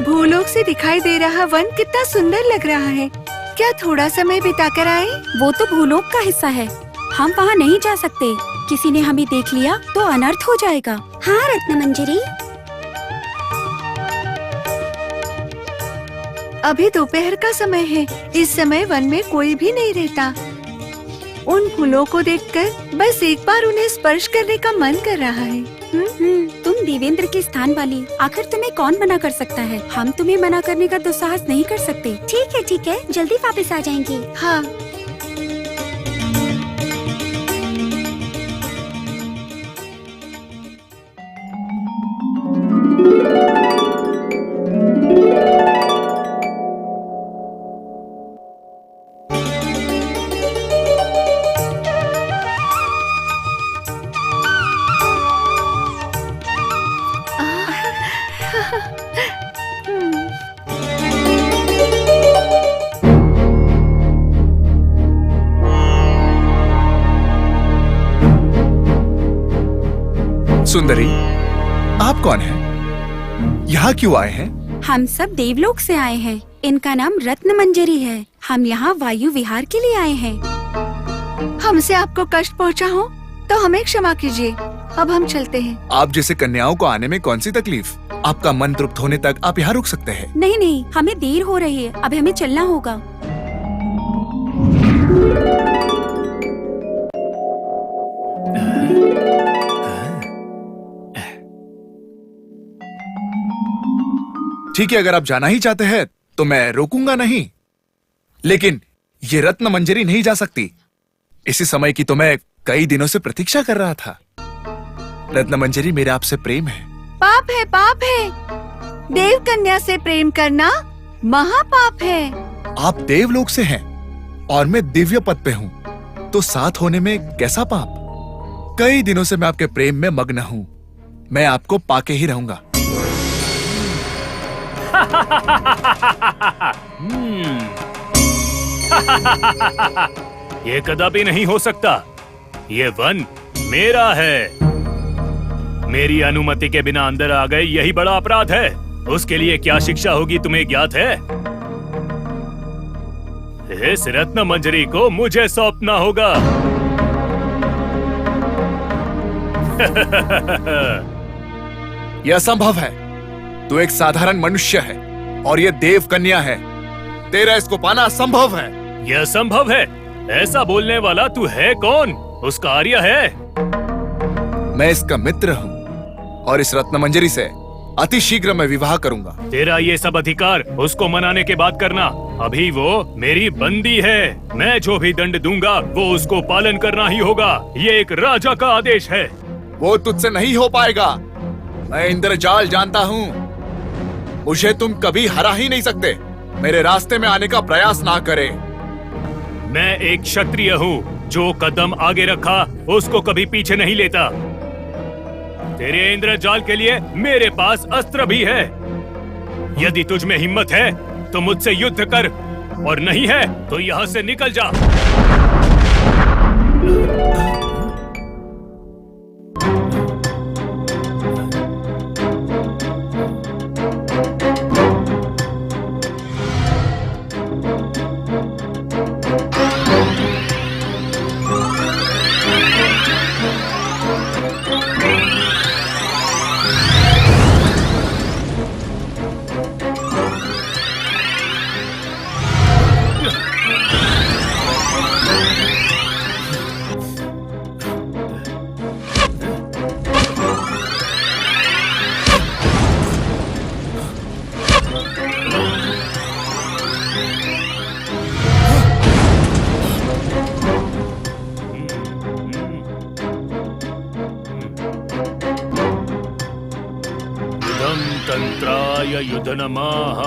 भूलोक से दिखाई दे रहा वन कितना सुंदर लग रहा है। क्या थोड़ा समय बिताकर आए? वो तो भूलोक का हिस्सा है, हम वहाँ नहीं जा सकते। किसी ने हमें देख लिया तो अनर्थ हो जाएगा। हाँ रत्न मंजरी। अभी दोपहर का समय है। इस समय वन में कोई भी नहीं रहता। उन फूलों को देखकर बस एक बार उन्हें स्पर्श करने का मन कर रहा है। तुम देवेंद्र के स्थान वाली, आखिर तुम्हें कौन मना कर सकता है? हम तुम्हें मना करने का दुस्साहस नहीं कर सकते। ठीक है, जल्दी वापस आ जाएंगे। हाँ। सुंदरी, आप कौन हैं? यहाँ क्यों आए हैं? हम सब देवलोक से आए हैं। इनका नाम रत्न मंजरी है। हम यहाँ वायु विहार के लिए आए हैं। हमसे आपको कष्ट पहुँचा हो तो हमें क्षमा कीजिए। अब हम चलते हैं। आप जैसे कन्याओं को आने में कौन सी तकलीफ? आपका मन तृप्त होने तक आप यहाँ रुक सकते हैं। नहीं, हमें देर हो रही है। अब हमें चलना होगा। ठीक है, अगर आप जाना ही चाहते हैं तो मैं रोकूंगा नहीं, लेकिन ये रत्न मंजरी नहीं जा सकती। इसी समय की तो मैं कई दिनों से प्रतीक्षा कर रहा था। रत्न मंजरी, मेरे आपसे प्रेम है। पाप है, पाप है। देव कन्या से प्रेम करना महापाप है। आप देवलोक से हैं और मैं दिव्य पद पे हूँ, तो साथ होने में कैसा पाप? कई दिनों से मैं आपके प्रेम में मग्न हूँ। मैं आपको पाके ही रहूंगा। ये कदापि नहीं हो सकता। ये वन मेरा है। मेरी अनुमति के बिना अंदर आ गए, यही बड़ा अपराध है। उसके लिए क्या शिक्षा होगी तुम्हें ज्ञात है? इस रत्न मंजरी को मुझे सौंपना होगा। यह असंभव है। तू एक साधारण मनुष्य है और ये देव कन्या है। तेरा इसको पाना असंभव है। यह संभव है? ऐसा बोलने वाला तू है कौन? उसका आर्य है। मैं इसका मित्र हूँ और इस रत्न मंजरी से अति शीघ्र मैं विवाह करूंगा। तेरा ये सब अधिकार उसको मनाने के बाद करना। अभी वो मेरी बंदी है। मैं जो भी दंड दूंगा वो उसको पालन करना ही होगा। ये एक राजा का आदेश है। वो तुझसे नहीं हो पाएगा। मैं इंद्रजाल जानता हूँ। मुझे तुम कभी हरा ही नहीं सकते। मेरे रास्ते में आने का प्रयास ना करे। मैं एक क्षत्रिय हूँ। जो कदम आगे रखा उसको कभी पीछे नहीं लेता। तेरे इंद्रजाल के लिए मेरे पास अस्त्र भी है। यदि तुझ में हिम्मत है तो मुझसे युद्ध कर, और नहीं है तो यहाँ से निकल जा। तंत्राय युध नमः।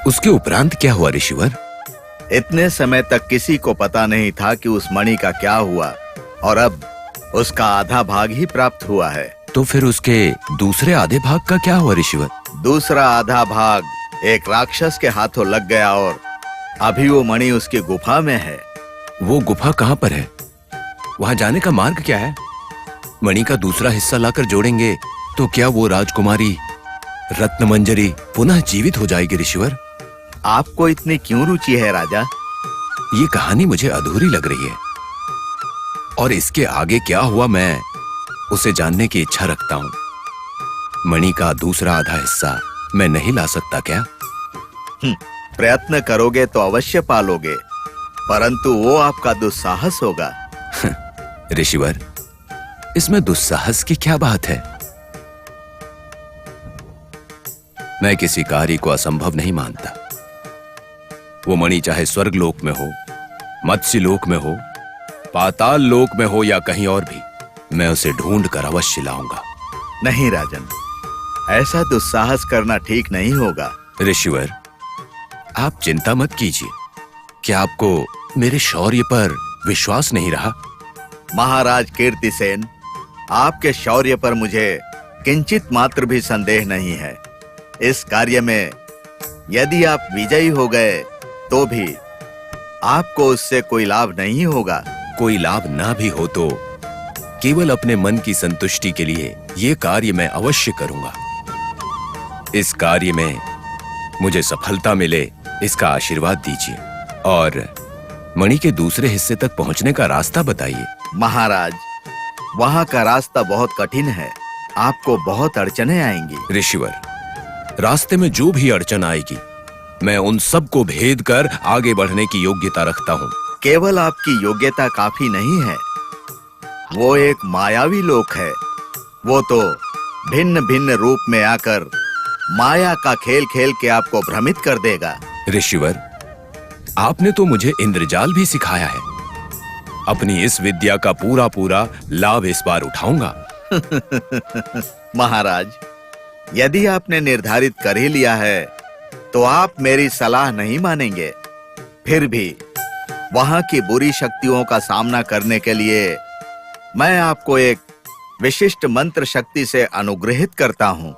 उसके उपरांत क्या हुआ ऋषिवर? इतने समय तक किसी को पता नहीं था कि उस मणि का क्या हुआ, और अब उसका आधा भाग ही प्राप्त हुआ है। तो फिर उसके दूसरे आधे भाग का क्या हुआ ऋषिवर? दूसरा आधा भाग एक राक्षस के हाथों लग गया और अभी वो मणि उसकी गुफा में है। वो गुफा कहाँ पर है? वहां जाने का मार्ग क्या है? मणि का दूसरा हिस्सा लाकर जोड़ेंगे तो क्या वो राजकुमारी रत्नमंजरी पुनः जीवित हो जाएगी ऋषिवर? आपको इतनी क्यों रुचि है राजा? ये कहानी मुझे अधूरी लग रही है और इसके आगे क्या हुआ मैं उसे जानने की इच्छा रखता हूँ। मणि का दूसरा आधा हिस्सा मैं नहीं ला सकता क्या? प्रयत्न करोगे तो अवश्य पालोगे, परंतु वो आपका दुस्साहस होगा। ऋषिवर, इसमें दुस्साहस की क्या बात है? मैं किसी कार्य को असंभव नहीं मानता। वो मणि चाहे स्वर्ग लोक में हो, मत्स्य लोक में हो, पाताल लोक में हो या कहीं और भी, मैं उसे ढूंढ कर अवश्य लाऊंगा। नहीं राजन, ऐसा दुस्साहस करना ठीक नहीं होगा। ऋषिवर, आप चिंता मत कीजिए। क्या आपको मेरे शौर्य पर विश्वास नहीं रहा? महाराज कीर्तिसेन, आपके शौर्य पर मुझे किंचित मात्र भी संदेह नहीं है। इस कार्य में यदि आप विजयी हो गए तो भी आपको उससे कोई लाभ नहीं होगा। कोई लाभ ना भी हो तो केवल अपने मन की संतुष्टि के लिए ये कार्य मैं अवश्य करूंगा। इस कार्य में मुझे सफलता मिले, इसका आशीर्वाद दीजिए और मणि के दूसरे हिस्से तक पहुंचने का रास्ता बताइए। महाराज, वहां का रास्ता बहुत कठिन है, आपको बहुत अड़चने आएंगी। ऋषिवर, रास्ते में जो भी अड़चन आएगी मैं उन सब को भेद कर आगे बढ़ने की योग्यता रखता हूँ। केवल आपकी योग्यता काफी नहीं है, वो एक मायावी लोक है। वो तो भिन्न भिन्न रूप में आकर माया का खेल खेल के आपको भ्रमित कर देगा। ऋषिवर, आपने तो मुझे इंद्रजाल भी सिखाया है। अपनी इस विद्या का पूरा पूरा लाभ इस बार उठाऊंगा। महाराज, यदि आपने निर्धारित कर ही लिया है तो आप मेरी सलाह नहीं मानेंगे। फिर भी वहां की बुरी शक्तियों का सामना करने के लिए मैं आपको एक विशिष्ट मंत्र शक्ति से अनुग्रहित करता हूं।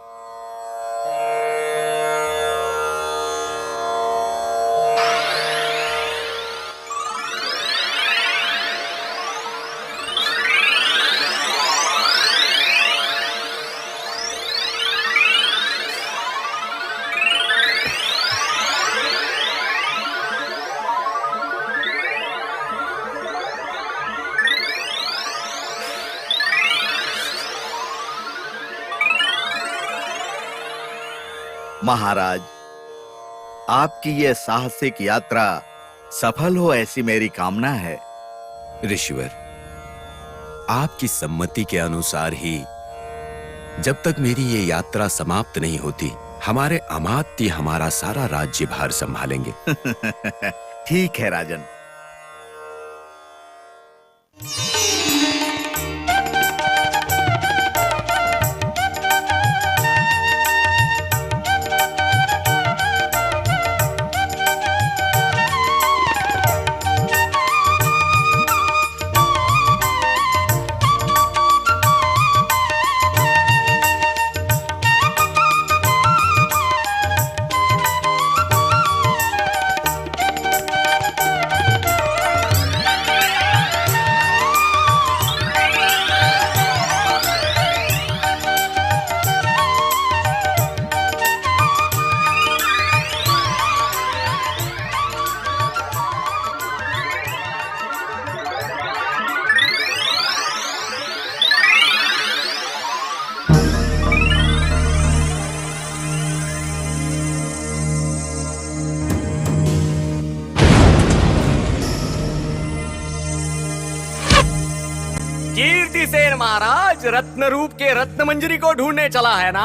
महाराज, आपकी यह साहसिक यात्रा सफल हो ऐसी मेरी कामना है। ऋषिवर, आपकी सम्मति के अनुसार ही जब तक मेरी ये यात्रा समाप्त नहीं होती, हमारे अमात्य हमारा सारा राज्य भार संभालेंगे। ठीक है राजन। कीर्तिसेन महाराज रत्न रूप के रत्न मंजरी को ढूंढने चला है ना?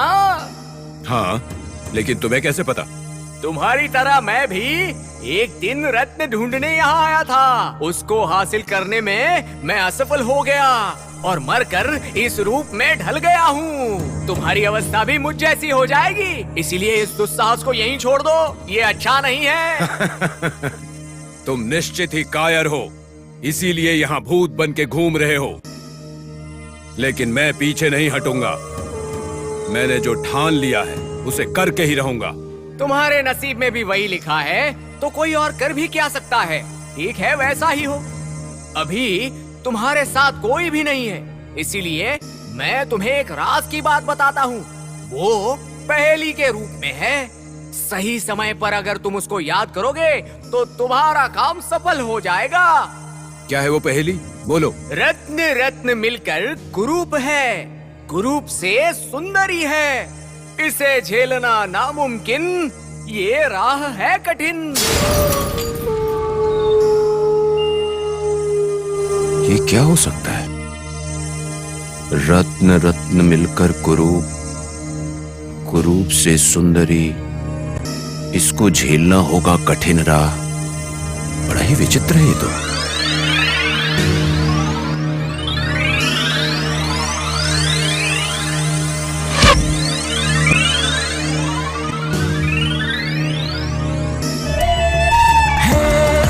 हाँ, लेकिन तुम्हें कैसे पता? तुम्हारी तरह मैं भी एक दिन रत्न ढूंढने यहाँ आया था। उसको हासिल करने में मैं असफल हो गया। और मरकर इस रूप में ढल गया हूँ। तुम्हारी अवस्था भी मुझ जैसी हो जाएगी, इसीलिए इस दुस्साहस को यहीं छोड़ दो, ये अच्छा नहीं है। तुम निश्चित ही कायर हो, इसीलिए यहाँ भूत बन के घूम रहे हो। लेकिन मैं पीछे नहीं हटूंगा। मैंने जो ठान लिया है उसे करके ही रहूंगा। तुम्हारे नसीब में भी वही लिखा है, तो कोई और कर भी क्या सकता है। ठीक है, वैसा ही हो। अभी तुम्हारे साथ कोई भी नहीं है, इसीलिए मैं तुम्हें एक राज की बात बताता हूँ। वो पहेली के रूप में है। सही समय पर अगर तुम उसको याद करोगे तो तुम्हारा काम सफल हो जाएगा। क्या है वो पहेली? बोलो। रत्न रत्न मिलकर कुरूप है, कुरूप से सुंदरी है, इसे झेलना नामुमकिन, ये राह है कठिन। ये क्या हो सकता है? रत्न रत्न मिलकर कुरूप, कुरूप से सुंदरी, इसको झेलना होगा कठिन राह। बड़ा ही विचित्र है ये तो।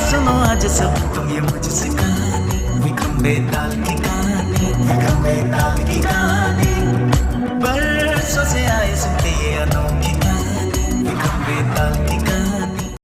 सुनो आज सब तुम ये मुझसे कहानी, विक्रम बेताल की कहानी, विक्रम बेताल की कहानी। बरसों से आए सुनते ये अनोखी कहानी, विक्रम बेताल की कहानी।